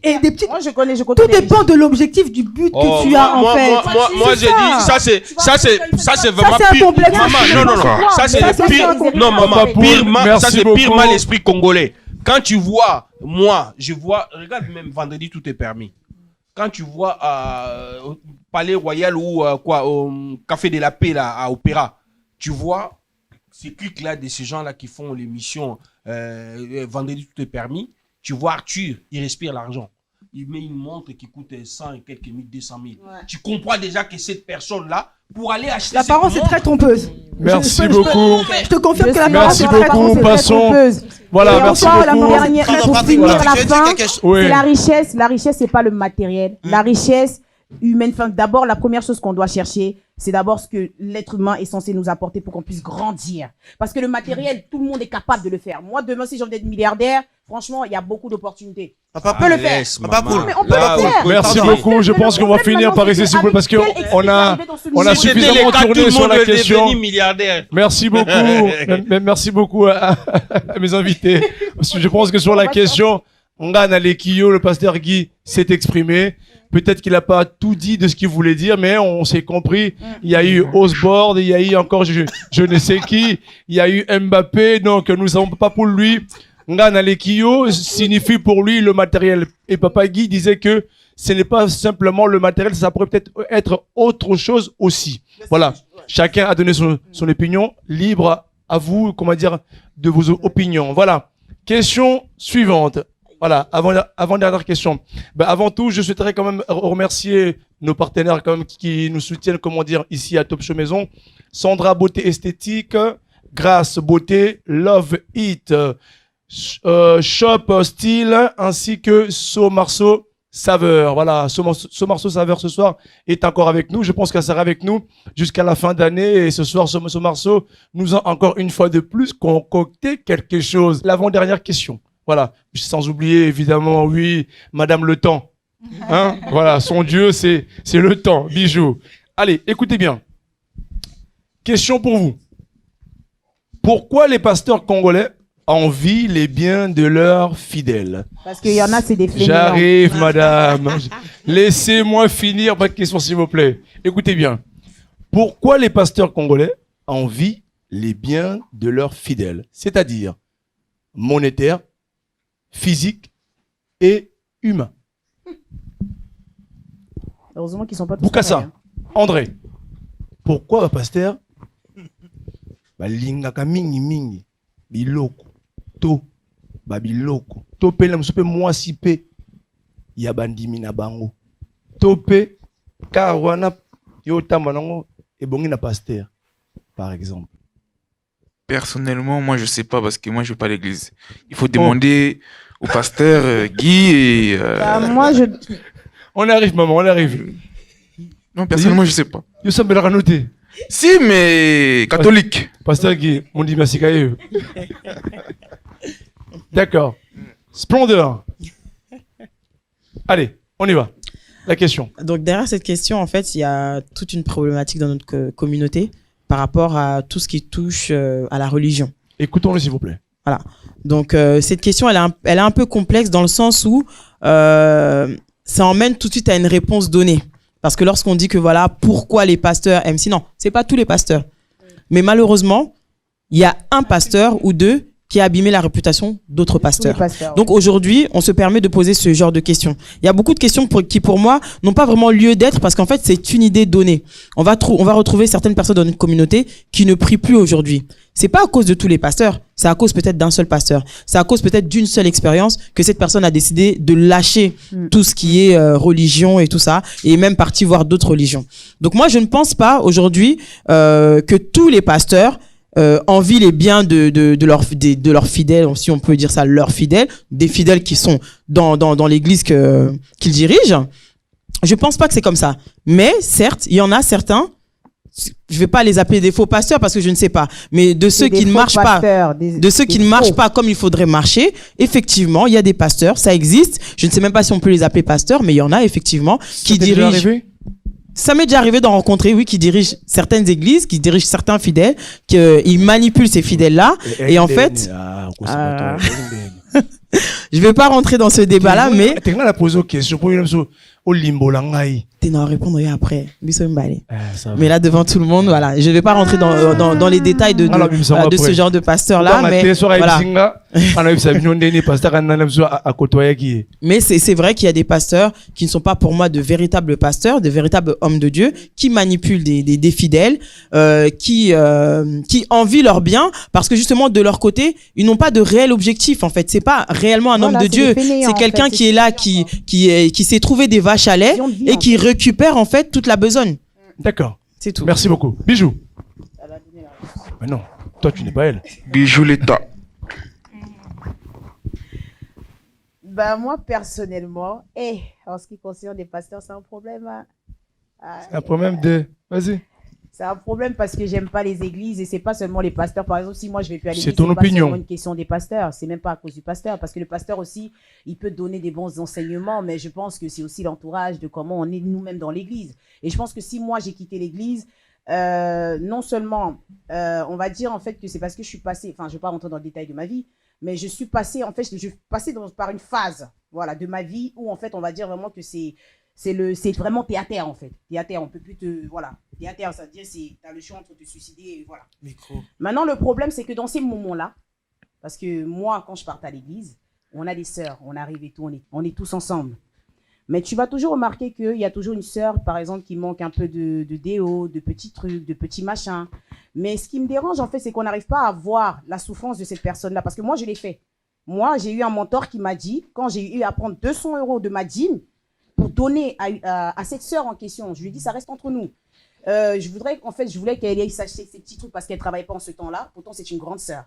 [SPEAKER 1] et des petites.
[SPEAKER 2] Moi, je connais.
[SPEAKER 1] Tout dépend de l'objectif, du but que tu as, en fait.
[SPEAKER 4] Moi, j'ai dit, ça, c'est vraiment pire. Maman, non. Ça, c'est pire. Non, maman, ça, c'est pire mal l'esprit congolais. Quand tu vois, moi, je vois, regarde même vendredi, tout est permis. Quand tu vois au Palais Royal ou au Café de la Paix là, à Opéra, tu vois ces clics-là de ces gens-là qui font l'émission vendredi, tout est permis. Tu vois Arthur, il respire l'argent. Il met une montre qui coûte 100 et quelques mille, 200 000. Ouais. Tu comprends déjà que cette personne-là, pour aller acheter
[SPEAKER 1] l'apparence est très trompeuse.
[SPEAKER 3] Merci beaucoup.
[SPEAKER 1] Je te confirme que l'apparence est très
[SPEAKER 3] trompeuse. Passons. Voilà, merci beaucoup.
[SPEAKER 2] Pour finir la fin, c'est la richesse. La richesse, c'est pas le matériel. La richesse humaine. Enfin, d'abord, la première chose qu'on doit chercher, c'est d'abord ce que l'être humain est censé nous apporter pour qu'on puisse grandir. Parce que le matériel, tout le monde est capable de le faire. Moi, demain, si j'ai envie d'être milliardaire, franchement, il y a beaucoup d'opportunités.
[SPEAKER 6] Papa peut le faire. Papa cool.
[SPEAKER 2] Mais on peut le faire.
[SPEAKER 3] Merci beaucoup. Je pense qu'on va finir par rester s'il vous plaît parce qu'on a suffisamment tourné sur la question. Merci beaucoup. Merci beaucoup à mes invités. Je pense que sur la question, Ngana Lekio, le pasteur Guy, s'est exprimé. Peut-être qu'il n'a pas tout dit de ce qu'il voulait dire, mais on s'est compris. Il y a eu Osborne, il y a eu encore je ne sais qui, il y a eu Mbappé, donc nous ne savons pas pour lui. Ngana Lekio signifie pour lui le matériel. Et Papa Guy disait que ce n'est pas simplement le matériel, ça pourrait peut-être être autre chose aussi. Voilà. Chacun a donné son opinion. Libre à vous, comment dire, de vos opinions. Voilà. Question suivante. Voilà, avant-dernière question. Avant tout, je souhaiterais quand même remercier nos partenaires quand même qui nous soutiennent, comment dire, ici à Top Show Maison. Sandra Beauté Esthétique, Grâce Beauté, Love It, Shop Style, ainsi que So Marceau Saveur. Voilà, So Marceau Saveur ce soir est encore avec nous. Je pense qu'elle sera avec nous jusqu'à la fin d'année. Et ce soir, So Marceau nous a encore une fois de plus concocté quelque chose. L'avant-dernière question. Voilà, sans oublier évidemment, oui, Madame le Temps. Hein? Voilà, son Dieu, c'est le temps, bijou. Allez, écoutez bien. Question pour vous. Pourquoi les pasteurs congolais envient les biens de leurs fidèles?
[SPEAKER 2] Parce qu'il y en a, c'est des fainéants.
[SPEAKER 3] J'arrive, madame. Laissez-moi finir ma question, s'il vous plaît. Écoutez bien. Pourquoi les pasteurs congolais envient les biens de leurs fidèles? C'est-à-dire monétaire, physique et humain.
[SPEAKER 2] Heureusement qu'ils sont pas tous
[SPEAKER 3] Boukassa, André, pourquoi pasteur balingaka mingi biloko to babiloko to pe na msope mwasi pe ya bandimi na bango to pe car wana yo tamba nango ebongi na pasteur par exemple?
[SPEAKER 7] Personnellement, moi, je sais pas parce que moi, je vais pas à l'église. Il faut demander au pasteur Guy et...
[SPEAKER 2] moi,
[SPEAKER 3] On arrive, maman, on arrive.
[SPEAKER 7] Non, personnellement, je sais pas.
[SPEAKER 3] Yo sommes la noter.
[SPEAKER 7] Si, mais catholique.
[SPEAKER 3] Pasteur Guy, on dit merci Kaye. D'accord. Splendeur. Allez, on y va. La question.
[SPEAKER 5] Donc, derrière cette question, en fait, il y a toute une problématique dans notre communauté par rapport à tout ce qui touche à la religion.
[SPEAKER 3] Écoutons-le, s'il vous plaît.
[SPEAKER 5] Voilà. Donc, cette question, elle est un peu complexe dans le sens où ça emmène tout de suite à une réponse donnée. Parce que lorsqu'on dit que voilà, pourquoi les pasteurs aiment si, non, c'est pas tous les pasteurs. Mais malheureusement, il y a un pasteur ou deux qui a abîmé la réputation d'autres pasteurs. Donc aujourd'hui, on se permet de poser ce genre de questions. Il y a beaucoup de questions qui, pour moi, n'ont pas vraiment lieu d'être parce qu'en fait, c'est une idée donnée. On va retrouver certaines personnes dans notre communauté qui ne prient plus aujourd'hui. C'est pas à cause de tous les pasteurs, c'est à cause peut-être d'un seul pasteur. C'est à cause peut-être d'une seule expérience que cette personne a décidé de lâcher tout ce qui est religion et tout ça, et même partie voir d'autres religions. Donc moi, je ne pense pas aujourd'hui que tous les pasteurs envient les biens de leurs fidèles, si on peut dire ça, leurs fidèles, des fidèles qui sont dans l'église qu'ils dirigent. Je pense pas que c'est comme ça. Mais certes, il y en a certains, je vais pas les appeler des faux pasteurs parce que je ne sais pas, mais de ceux qui ne marchent pas, ne marchent pas comme il faudrait marcher, effectivement, il y a des pasteurs, ça existe. Je ne sais même pas si on peut les appeler pasteurs, mais il y en a effectivement qui dirigent. Ça m'est déjà arrivé d'en rencontrer, oui, qui dirigent certaines églises, qui dirigent certains fidèles, qu'ils manipulent ces fidèles-là. Et en fait, je vais pas rentrer dans ce débat-là, mais...
[SPEAKER 3] Tu la poser question pour au limbo langai.
[SPEAKER 5] Tu n'en répondre après. Mais là, devant tout le monde, voilà. Je vais pas rentrer dans les détails de ce genre de pasteur-là, mais voilà. Mais c'est vrai qu'il y a des pasteurs qui ne sont pas pour moi de véritables pasteurs, de véritables hommes de Dieu, qui manipulent des fidèles, qui envient leur bien, parce que justement de leur côté, ils n'ont pas de réel objectif en fait. C'est pas réellement un homme de Dieu, c'est quelqu'un qui est là, qui s'est trouvé des vaches à lait et qui récupère en fait toute la besogne.
[SPEAKER 3] D'accord.
[SPEAKER 5] C'est tout.
[SPEAKER 3] Merci beaucoup. Bijou. Mais non, toi tu n'es pas elle.
[SPEAKER 7] Bijou l'État.
[SPEAKER 2] Ben, moi, personnellement, en ce qui concerne les pasteurs, c'est un problème.
[SPEAKER 3] C'est un problème de... Vas-y.
[SPEAKER 2] C'est un problème parce que j'aime pas les églises et c'est pas seulement les pasteurs. Par exemple, si moi je vais plus à l'église,
[SPEAKER 3] c'est ton opinion.
[SPEAKER 2] C'est pas seulement une question des pasteurs. C'est même pas à cause du pasteur parce que le pasteur aussi, il peut donner des bons enseignements, mais je pense que c'est aussi l'entourage de comment on est nous-mêmes dans l'église. Et je pense que si moi j'ai quitté l'église, non seulement, on va dire en fait que c'est parce que je suis passé, enfin je vais pas rentrer dans le détail de ma vie, mais je suis passé, en fait, je suis passé par une phase, voilà, de ma vie où, en fait, on va dire vraiment que c'est vraiment terre-à-terre, en fait. Terre-à-terre, on peut plus voilà. Terre-à-terre, ça veut dire, t'as le choix entre te suicider et voilà.
[SPEAKER 6] Micro.
[SPEAKER 2] Maintenant, le problème, c'est que dans ces moments-là, parce que moi, quand je partais à l'église, on a des sœurs, on arrive et tout, on est tous ensemble. Mais tu vas toujours remarquer qu'il y a toujours une sœur, par exemple, qui manque un peu de déo, de petits trucs, de petits machins. Mais ce qui me dérange, en fait, c'est qu'on n'arrive pas à voir la souffrance de cette personne-là. Parce que moi, je l'ai fait. Moi, j'ai eu un mentor qui m'a dit, quand j'ai eu à prendre 200 € de ma dîme pour donner à cette sœur en question, je lui ai dit, ça reste entre nous. Je voulais qu'elle aille s'acheter ces petits trucs parce qu'elle ne travaillait pas en ce temps-là. Pourtant, c'est une grande sœur.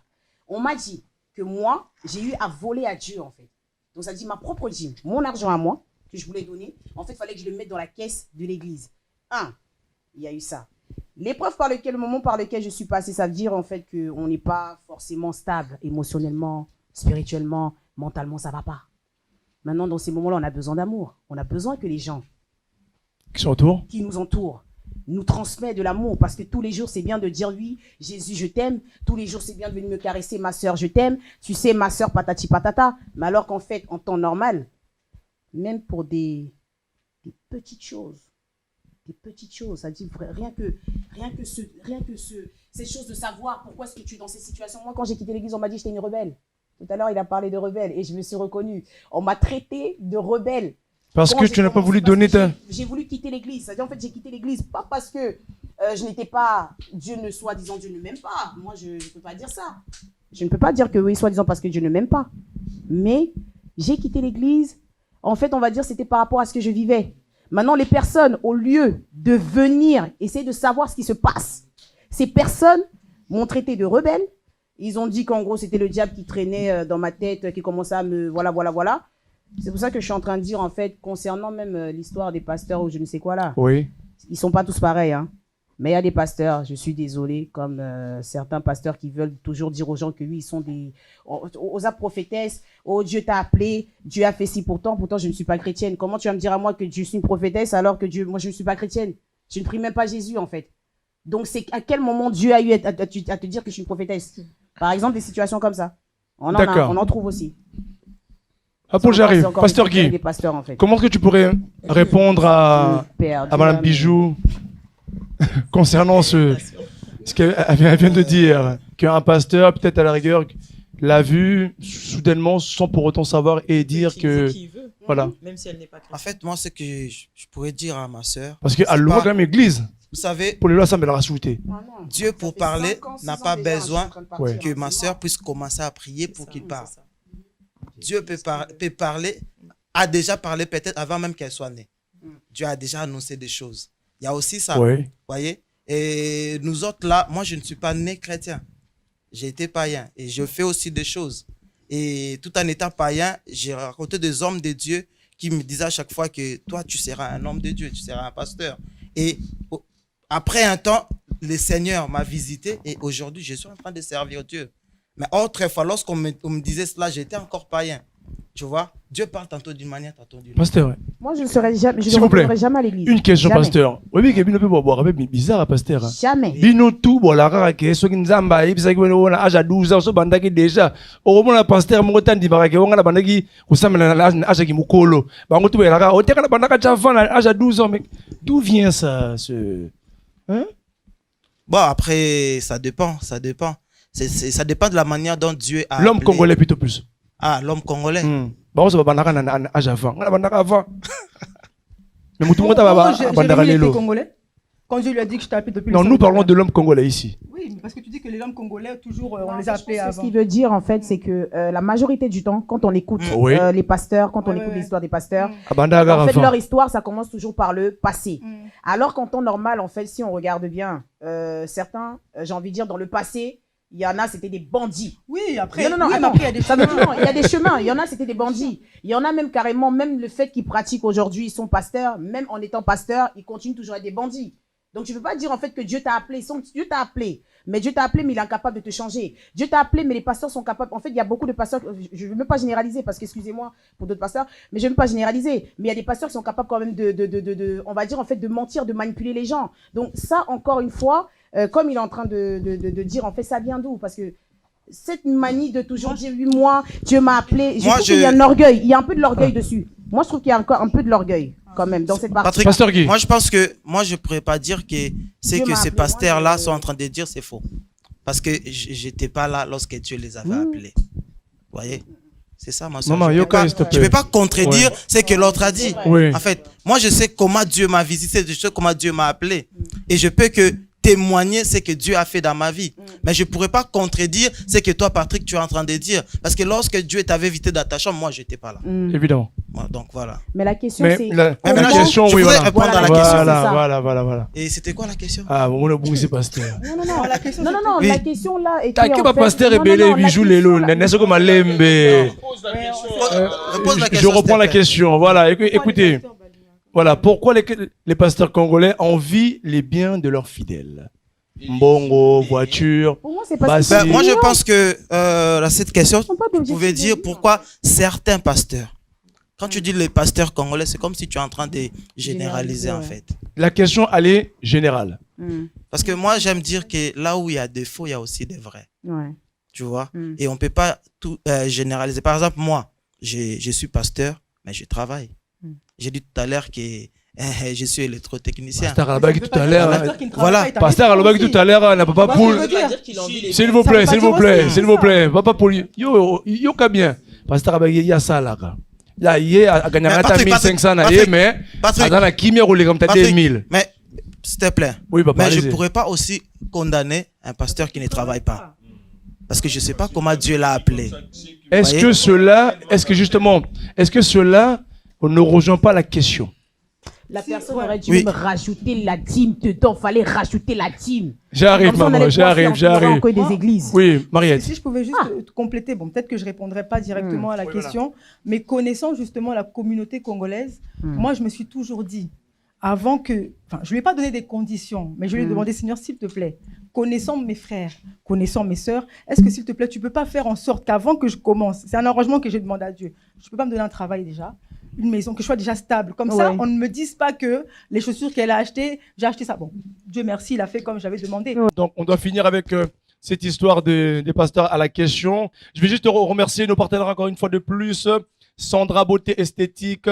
[SPEAKER 2] On m'a dit que moi, j'ai eu à voler à Dieu, en fait. Donc, ça dit ma propre dîme, mon argent à moi, que je voulais donner, en fait, il fallait que je le mette dans la caisse de l'église. Il y a eu ça. L'épreuve le moment par lequel je suis passée, ça veut dire en fait qu'on n'est pas forcément stable émotionnellement, spirituellement, mentalement, ça ne va pas. Maintenant, dans ces moments-là, on a besoin d'amour. On a besoin que les gens qui nous entourent nous transmettent de l'amour. Parce que tous les jours, c'est bien de dire oui, Jésus, je t'aime. Tous les jours, c'est bien de venir me caresser, ma soeur, je t'aime. Tu sais, ma soeur, patati patata. Mais alors qu'en fait, en temps normal, même pour des petites choses, ça dit rien que cette chose de savoir pourquoi est-ce que tu es dans ces situations. Moi, quand j'ai quitté l'église, on m'a dit que j'étais une rebelle. Tout à l'heure, il a parlé de rebelle et je me suis reconnue. On m'a traité de rebelle.
[SPEAKER 3] Parce que tu n'as pas voulu donner ta...
[SPEAKER 2] J'ai voulu quitter l'église. C'est-à-dire, en fait, j'ai quitté l'église pas parce que je n'étais pas... Dieu ne m'aime pas. Moi, je ne peux pas dire ça. Je ne peux pas dire que oui, soi-disant parce que Dieu ne m'aime pas. Mais j'ai quitté l'église. En fait, on va dire c'était par rapport à ce que je vivais. Maintenant, les personnes, au lieu de venir essayer de savoir ce qui se passe, ces personnes m'ont traité de rebelle. Ils ont dit qu'en gros, c'était le diable qui traînait dans ma tête, qui commençait à me... Voilà. C'est pour ça que je suis en train de dire, en fait, concernant même l'histoire des pasteurs ou je ne sais quoi là.
[SPEAKER 3] Oui.
[SPEAKER 2] Ils ne sont pas tous pareils, hein. Mais il y a des pasteurs, je suis désolée, comme certains pasteurs qui veulent toujours dire aux gens que oui, ils sont des... aux prophétesses, oh Dieu t'a appelé, Dieu a fait ci pourtant je ne suis pas chrétienne. Comment tu vas me dire à moi que je suis une prophétesse alors que moi je ne suis pas chrétienne? Je ne prie même pas Jésus en fait. Donc c'est à quel moment Dieu a eu à te dire que je suis une prophétesse? Par exemple, des situations comme ça. On en trouve aussi.
[SPEAKER 3] Bon, j'arrive. Pasteur Guy,
[SPEAKER 2] en fait.
[SPEAKER 3] Comment est-ce que tu pourrais répondre à Madame Bijou concernant ce qu'elle vient de dire, qu'un pasteur, peut-être à la rigueur, l'a vu soudainement sans pour autant savoir et dire que... Voilà. Même si elle n'est pas chrétienne.
[SPEAKER 6] En fait, moi, ce que je pourrais dire à ma sœur...
[SPEAKER 3] Parce qu'à loi quand même église.
[SPEAKER 6] Vous savez...
[SPEAKER 3] Pour les lois, ça me l'a rajouté.
[SPEAKER 6] Dieu, pour parler, n'a pas besoin que ma sœur puisse commencer à prier pour qu'il parle. Dieu peut parler, a déjà parlé peut-être avant même qu'elle soit née. Dieu a déjà annoncé des choses. Il y a aussi ça, vous voyez. Et nous autres là, moi je ne suis pas né chrétien. J'ai été païen et je fais aussi des choses. Et tout en étant païen, j'ai rencontré des hommes de Dieu qui me disaient à chaque fois que toi tu seras un homme de Dieu, tu seras un pasteur. Et après un temps, le Seigneur m'a visité et aujourd'hui je suis en train de servir Dieu. Mais autrefois, lorsqu'on me disait cela, j'étais encore païen. Tu vois, Dieu parle tantôt d'une manière, tantôt d'une autre.
[SPEAKER 3] Pasteur,
[SPEAKER 2] moi, je ne retournerai jamais à l'église.
[SPEAKER 3] Une question,
[SPEAKER 2] jamais.
[SPEAKER 3] Pasteur. Oui, mais il peut bizarre, Pasteur.
[SPEAKER 2] Jamais.
[SPEAKER 3] Bino tout, bon, la rare, qui est ce qui nous a embaillé, puis ça qui est à 12 ans, ce bandaki déjà. Au moment, la Pasteur, mon temps, dit, baraki, on a la bandaki, ou ça, mais l'âge qui moukolo. Bah, on trouve la rare, au terrain, la bandaka, à 12 ans, mais d'où vient ça, ce. Hein?
[SPEAKER 6] Bon, après, ça dépend. ça dépend de la manière dont Dieu a
[SPEAKER 3] l'homme congolais plutôt plus.
[SPEAKER 6] Ah, l'homme congolais.
[SPEAKER 3] Bah, on se va avant. Mais tout le monde
[SPEAKER 1] va congolais. Quand Dieu lui a dit que je t'ai appelé depuis
[SPEAKER 3] non, nous parlons de l'homme congolais ici.
[SPEAKER 1] Oui, parce que tu dis que les hommes congolais, toujours, on les a appelés avant.
[SPEAKER 2] Ce qu'il veut dire, en fait, c'est que la majorité du temps, quand on écoute les pasteurs, quand on écoute l'histoire des pasteurs, en fait, leur histoire, ça commence toujours par le passé. Alors qu'en temps normal, en fait, si on regarde bien, certains, j'ai envie de dire, dans le passé, il y en a, c'était des bandits.
[SPEAKER 1] Oui, après,
[SPEAKER 2] après, il y a des chemins. Il y a des chemins. Il y en a, c'était des bandits. Il y en a même carrément, même le fait qu'ils pratiquent aujourd'hui, ils sont pasteurs, même en étant pasteurs, ils continuent toujours à être des bandits. Donc, tu ne peux pas dire en fait que Dieu t'a appelé. Dieu t'a appelé. Mais Dieu t'a appelé, mais il est incapable de te changer. Dieu t'a appelé, mais les pasteurs sont capables. En fait, il y a beaucoup de pasteurs, je ne veux même pas généraliser, parce qu'excusez-moi pour d'autres pasteurs, mais je ne veux même pas généraliser. Mais il y a des pasteurs qui sont capables quand même on va dire en fait, de mentir, de manipuler les gens. Donc, ça, encore une fois, comme il est en train de dire, en fait, ça vient d'où? Parce que cette manie de toujours dire, oui, moi, Dieu m'a appelé, je trouve qu'il y a un orgueil. Il y a un peu de l'orgueil dessus. Moi, je trouve qu'il y a encore un peu de l'orgueil, quand même, dans cette partie.
[SPEAKER 6] Patrick, moi, je pense que, moi, je pourrais pas dire que c'est que ces pasteurs-là sont en train de dire c'est faux. Parce que j'étais pas là lorsque Dieu les avait appelés. Vous voyez? C'est ça, ma soeur. Je ne peux pas contredire ce que l'autre a dit. En fait, moi, je sais comment Dieu m'a visité, je sais comment Dieu m'a appelé. Et je peux que témoigner ce que Dieu a fait dans ma vie. Mais je ne pourrais pas contredire ce que toi, Patrick, tu es en train de dire. Parce que lorsque Dieu t'avait invité dans ta chambre, moi, je n'étais pas là.
[SPEAKER 3] Évidemment.
[SPEAKER 6] Donc, voilà.
[SPEAKER 2] Mais la question, c'est...
[SPEAKER 3] La question, oui, voilà.
[SPEAKER 6] Répondre à la question.
[SPEAKER 3] Voilà.
[SPEAKER 6] Et c'était quoi la question?
[SPEAKER 3] Ah, on a bougé pasteur.
[SPEAKER 2] Non, la question, la question là est...
[SPEAKER 3] T'as que ma pasteur est belé, bijou lélo, n'est-ce comme lembe. Je reprends la question. Voilà, écoutez. Voilà, pourquoi les pasteurs congolais envient les biens de leurs fidèles? Mbongo, voiture,
[SPEAKER 6] moi, je pense que cette question, vous pouvez dire pourquoi certains pasteurs. Quand tu dis les pasteurs congolais, c'est comme si tu es en train de généraliser en fait.
[SPEAKER 3] La question, elle est générale.
[SPEAKER 6] Parce que moi, j'aime dire que là où il y a des faux, il y a aussi des vrais. Tu vois? Et on ne peut pas tout généraliser. Par exemple, moi, je suis pasteur, mais je travaille. J'ai dit tout à l'heure que je suis électrotechnicien.
[SPEAKER 3] Pasteur Alabagi tout à l'heure. Voilà. Pasteur Alabagi tout à l'heure n'a pas pour. S'il vous plaît. Papa pour yo bien. Pasteur Alabagi il y a ça là. Là il a gagné 1500 mais dans la kimia roulé comme 2000.
[SPEAKER 6] Mais s'il te plaît.
[SPEAKER 3] Oui, papa.
[SPEAKER 6] Mais je pourrais pas aussi condamner un pasteur qui ne travaille pas. Parce que je sais pas comment Dieu l'a appelé.
[SPEAKER 3] Est-ce que cela ne rejoint pas la question?
[SPEAKER 2] La personne aurait dû même rajouter la dîme dedans. Fallait rajouter la dîme.
[SPEAKER 3] J'arrive, maman, j'arrive.
[SPEAKER 2] Des églises.
[SPEAKER 3] Oui, Mariette.
[SPEAKER 1] Si je pouvais juste compléter, bon, peut-être que je ne répondrai pas directement à la question, mais connaissant justement la communauté congolaise, moi, je me suis toujours dit, avant que... Enfin, je ne lui ai pas donné des conditions, mais je lui ai demandé, Seigneur, s'il te plaît, connaissant mes frères, connaissant mes sœurs, est-ce que, s'il te plaît, tu ne peux pas faire en sorte qu'avant que je commence, c'est un arrangement que j'ai demandé à Dieu, je ne peux pas me donner un travail déjà, une maison, que je sois déjà stable. Comme ça, on ne me dise pas que les chaussures qu'elle a achetées, j'ai acheté ça. Bon, Dieu merci, il a fait comme j'avais demandé.
[SPEAKER 3] Donc, on doit finir avec cette histoire des pasteurs à la question. Je vais juste remercier nos partenaires encore une fois de plus. Sandra Beauté Esthétique,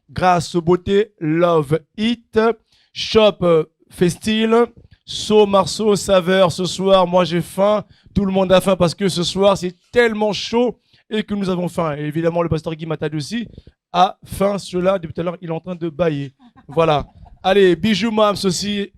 [SPEAKER 3] Grâce Beauté, Love It, Shop Festil, So Marceau Saveur. Ce soir, moi j'ai faim. Tout le monde a faim parce que ce soir, c'est tellement chaud et que nous avons faim. Et évidemment, le pasteur Guy Matad aussi a faim. Cela, depuis tout à l'heure, il est en train de bâiller. Voilà. Allez, Bijou Mams aussi.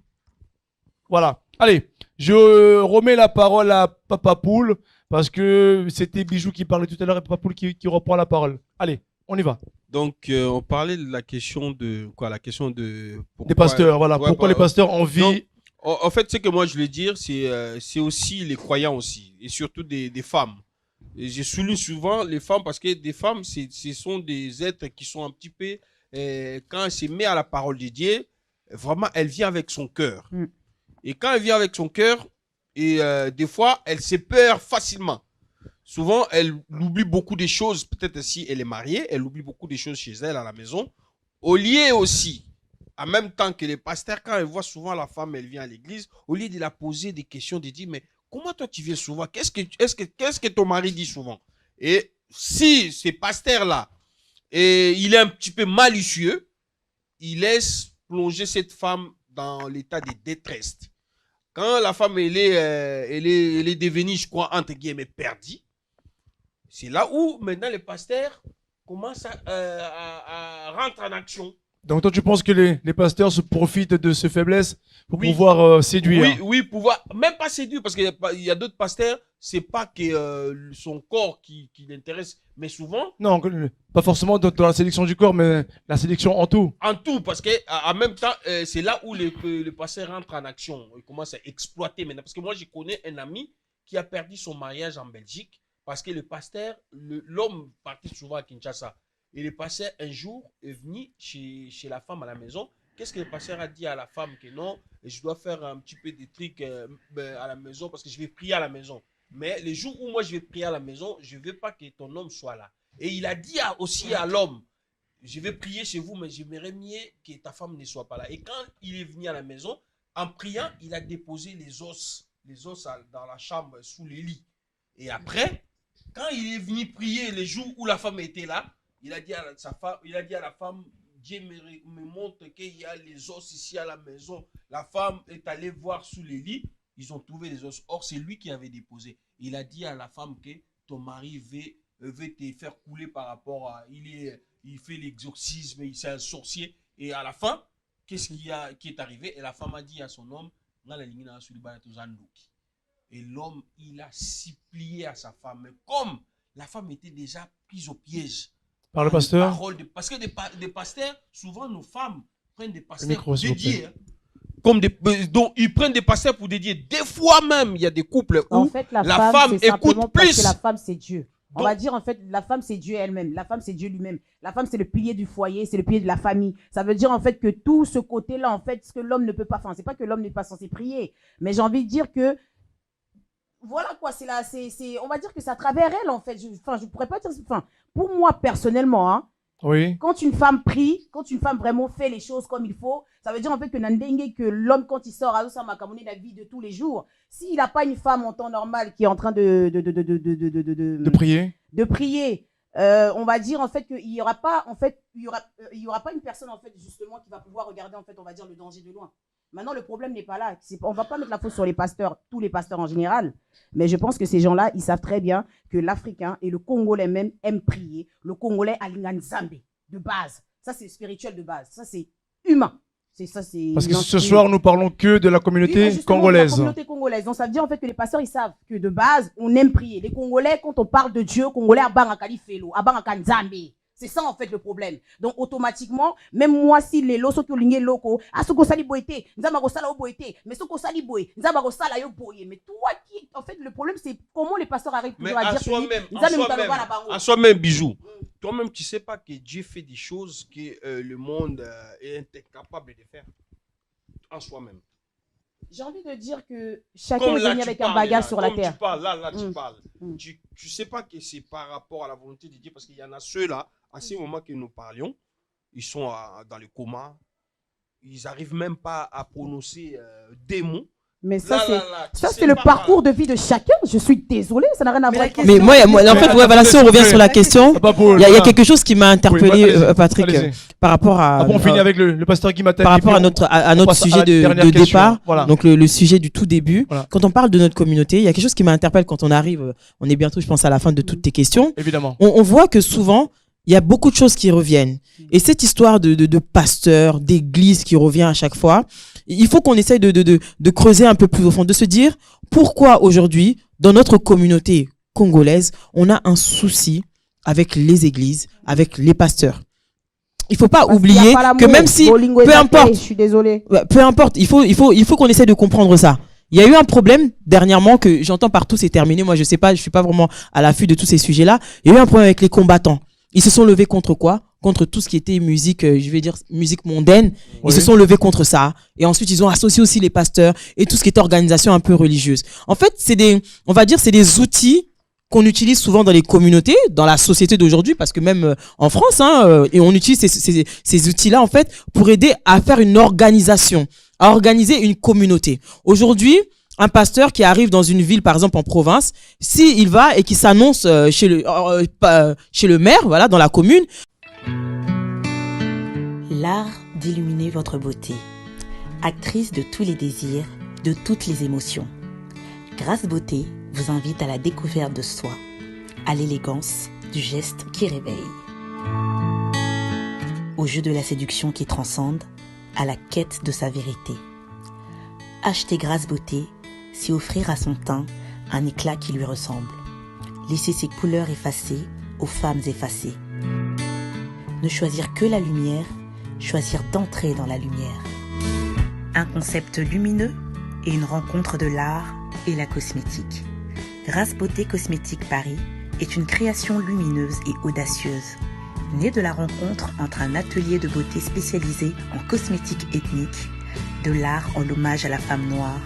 [SPEAKER 3] Voilà. Allez, je remets la parole à Papa Poule parce que c'était Bijou qui parlait tout à l'heure et Papa Poule qui reprend la parole. Allez, on y va.
[SPEAKER 4] Donc, on parlait de la question de quoi? La question de
[SPEAKER 3] pourquoi, des pasteurs. Voilà. Pourquoi les pasteurs envient?
[SPEAKER 4] En fait, ce que moi je voulais dire, c'est aussi les croyants aussi et surtout des femmes. Et je souligne souvent les femmes parce que des femmes, ce sont des êtres qui sont un petit peu, quand elle se met à la parole de Dieu, vraiment, elle vient avec son cœur. Et quand elle vient avec son cœur, et des fois, elle se perd facilement. Souvent, elle oublie beaucoup de choses. Peut-être si elle est mariée, elle oublie beaucoup de choses chez elle à la maison. Au lieu aussi, en même temps que les pasteurs, quand elle voit souvent la femme, elle vient à l'église, au lieu de la poser des questions, de dire, mais comment toi tu viens souvent? Qu'est-ce que ton mari dit souvent? Et si ce pasteur-là, il est un petit peu malicieux, il laisse plonger cette femme dans l'état de détresse. quand la femme elle est devenue, je crois, entre guillemets, perdue, c'est là où maintenant les pasteurs commencent à rentrer en action.
[SPEAKER 3] Donc toi tu penses que les pasteurs se profitent de ces faiblesses pour pouvoir séduire?
[SPEAKER 4] Oui, pouvoir, même pas séduire, parce qu'il y a d'autres pasteurs, c'est pas que son corps qui l'intéresse, mais souvent...
[SPEAKER 3] Non, pas forcément dans la sélection du corps, mais la sélection en tout.
[SPEAKER 4] En tout, parce qu'en même temps, c'est là où le pasteur rentre en action. Il commence à exploiter maintenant. Parce que moi, je connais un ami qui a perdu son mariage en Belgique, parce que le pasteur, l'homme partit souvent à Kinshasa. Et le pasteur, un jour, est venu chez la femme à la maison. Qu'est-ce que le pasteur a dit à la femme? Que non, je dois faire un petit peu de trucs à la maison parce que je vais prier à la maison. Mais les jours où moi je vais prier à la maison, je ne veux pas que ton homme soit là. Et il a dit aussi à l'homme, je vais prier chez vous, mais j'aimerais mieux que ta femme ne soit pas là. Et quand il est venu à la maison, en priant, il a déposé les os dans la chambre, sous les lits. Et après, quand il est venu prier les jours où la femme était là, il a dit à la femme, Dieu me montre qu'il y a les os ici à la maison. La femme est allée voir sous les lits. Ils ont trouvé les os. Or, c'est lui qui avait déposé. Il a dit à la femme que ton mari veut te faire couler par rapport à... Il fait l'exorcisme, c'est un sorcier. Et à la fin, qu'est-ce qui est arrivé? Et la femme a dit à son homme, et l'homme, il a supplié à sa femme. Mais comme la femme était déjà prise au piège,
[SPEAKER 3] par le pasteur?
[SPEAKER 4] Parce que des pasteurs, souvent nos femmes prennent des pasteurs pour dédier. Donc ils prennent des pasteurs pour dédier. Des fois même, il y a des couples où
[SPEAKER 2] en fait, la femme écoute plus. Parce que la femme, c'est Dieu. On va dire en fait, la femme, c'est Dieu elle-même. La femme, c'est Dieu lui-même. La femme, c'est le pilier du foyer, c'est le pilier de la famille. Ça veut dire en fait que tout ce côté-là, en fait, ce que l'homme ne peut pas faire, c'est pas que l'homme n'est pas censé prier, mais j'ai envie de dire que voilà quoi, on va dire que c'est à travers elle en fait. Je pourrais pas dire, pour moi personnellement, hein,
[SPEAKER 3] oui.
[SPEAKER 2] Quand une femme prie, quand une femme vraiment fait les choses comme il faut, ça veut dire en fait que l'homme quand il sort à la vie de tous les jours, s'il n'a pas une femme en temps normal qui est en train de prier, on va dire en fait qu'il y aura pas une personne en fait justement qui va pouvoir regarder en fait on va dire le danger de loin. Maintenant, le problème n'est pas là. On ne va pas mettre la faute sur les pasteurs, tous les pasteurs en général. Mais je pense que ces gens-là, ils savent très bien que l'Africain et le Congolais même aiment prier. Le Congolais a l'Inganzambe de base. Ça, c'est spirituel de base. Ça, c'est humain.
[SPEAKER 3] Parce que ce soir, nous parlons que de la communauté congolaise.
[SPEAKER 2] De la communauté congolaise. Donc, ça veut dire en fait que les pasteurs, ils savent que de base, on aime prier. Les Congolais, quand on parle de Dieu, Congolais, Abangakali Felo, Abangakanzambe. C'est ça en fait le problème. Donc automatiquement, même moi si les loso qui ont ligné loco, à ce qu'on sali boité, nzamba sala boité, mais ce qu'on sali boé, nzamba sala yo boyé. Mais toi qui, en fait, le problème c'est comment les pasteurs arrivent toujours à dire
[SPEAKER 4] à soi-même, bijou. Toi-même, tu sais pas que Dieu fait des choses que le monde est incapable de faire en soi-même.
[SPEAKER 2] J'ai envie de dire que chacun est venu avec un bagage sur la terre.
[SPEAKER 4] Tu parles, là, tu parles. Tu sais pas que c'est par rapport à la volonté de Dieu, parce qu'il y en a ceux-là, à ce moment que nous parlions, ils sont dans le coma, ils n'arrivent même pas à prononcer des mots.
[SPEAKER 2] Mais ça, c'est le parcours de vie de chacun. Je suis désolée, ça n'a rien à voir avec...
[SPEAKER 5] Mais moi, en fait, voilà, si on revient sur la question, il y a quelque chose qui m'a interpellé, Patrick, par rapport à...
[SPEAKER 3] on finit avec le pasteur qui m'a
[SPEAKER 5] par rapport à notre sujet de départ, voilà. Donc le sujet du tout début. Voilà. Quand on parle de notre communauté, il y a quelque chose qui m'interpelle quand on arrive, on est bientôt, je pense, à la fin de toutes tes questions.
[SPEAKER 3] Évidemment.
[SPEAKER 5] On voit que souvent, il y a beaucoup de choses qui reviennent. Et cette histoire de pasteur, d'église qui revient à chaque fois, il faut qu'on essaye de creuser un peu plus au fond, de se dire pourquoi aujourd'hui, dans notre communauté congolaise, on a un souci avec les églises, avec les pasteurs. Il faut pas oublier que même si, peu importe,
[SPEAKER 2] je suis désolée.
[SPEAKER 5] Peu importe, il faut qu'on essaie de comprendre ça. Il y a eu un problème dernièrement que j'entends partout, c'est terminé. Moi, je sais pas, je suis pas vraiment à l'affût de tous ces sujets-là. Il y a eu un problème avec les combattants. Ils se sont levés contre quoi? Contre tout ce qui était musique, je vais dire musique mondaine. Ils se sont levés contre ça. Et ensuite, ils ont associé aussi les pasteurs et tout ce qui était organisation un peu religieuse. En fait, on va dire, c'est des outils qu'on utilise souvent dans les communautés, dans la société d'aujourd'hui, parce que même en France, et on utilise ces outils-là, en fait, pour aider à faire une organisation, à organiser une communauté. Aujourd'hui, un pasteur qui arrive dans une ville, par exemple en province, s'il va et qui s'annonce chez le maire, voilà, dans la commune.
[SPEAKER 8] L'art d'illuminer votre beauté. Actrice de tous les désirs, de toutes les émotions. Grâce Beauté vous invite à la découverte de soi, à l'élégance du geste qui réveille, au jeu de la séduction qui transcende, à la quête de sa vérité. Acheter Grâce Beauté, c'est offrir à son teint un éclat qui lui ressemble. Laisser ses couleurs effacées aux femmes effacées. Ne choisir que la lumière, choisir d'entrer dans la lumière. Un concept lumineux et une rencontre de l'art et la cosmétique. Grâce Beauté Cosmétique Paris est une création lumineuse et audacieuse, née de la rencontre entre un atelier de beauté spécialisé en cosmétique ethnique, de l'art en hommage à la femme noire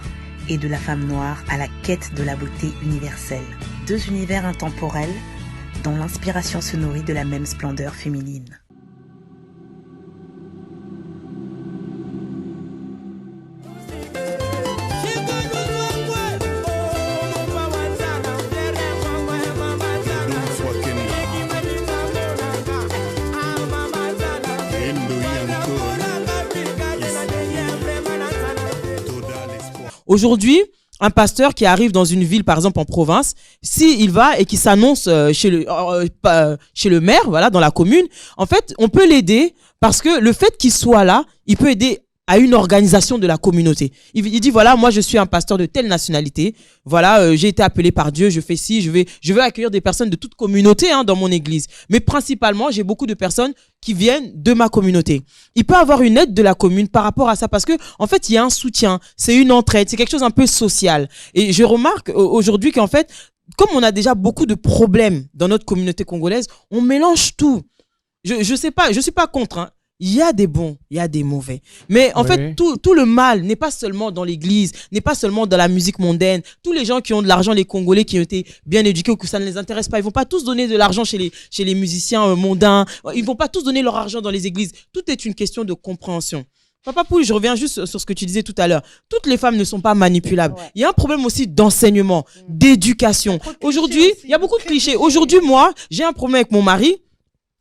[SPEAKER 8] et de la femme noire à la quête de la beauté universelle. Deux univers intemporels dont l'inspiration se nourrit de la même splendeur féminine.
[SPEAKER 5] Aujourd'hui, un pasteur qui arrive dans une ville, par exemple en province, s'il va et qui s'annonce chez le maire, voilà, dans la commune, en fait, on peut l'aider parce que le fait qu'il soit là, il peut aider à une organisation de la communauté. Il dit, voilà, moi je suis un pasteur de telle nationalité, voilà, j'ai été appelé par Dieu, je fais ci, je vais accueillir des personnes de toute communauté dans mon église. Mais principalement, j'ai beaucoup de personnes qui viennent de ma communauté. Il peut avoir une aide de la commune par rapport à ça parce que, en fait, il y a un soutien, c'est une entraide, c'est quelque chose un peu social. Et je remarque aujourd'hui qu'en fait, comme on a déjà beaucoup de problèmes dans notre communauté congolaise, on mélange tout. Je sais pas, je suis pas contre, Il y a des bons, il y a des mauvais. Mais en fait, tout le mal n'est pas seulement dans l'église, n'est pas seulement dans la musique mondaine. Tous les gens qui ont de l'argent, les Congolais qui ont été bien éduqués ou que ça ne les intéresse pas, ils vont pas tous donner de l'argent chez les musiciens mondains. Ils vont pas tous donner leur argent dans les églises. Tout est une question de compréhension. Papa Pouille, je reviens juste sur ce que tu disais tout à l'heure. Toutes les femmes ne sont pas manipulables. Il y a un problème aussi d'enseignement, d'éducation. Aujourd'hui, il y a beaucoup de clichés. Aujourd'hui, moi, j'ai un problème avec mon mari.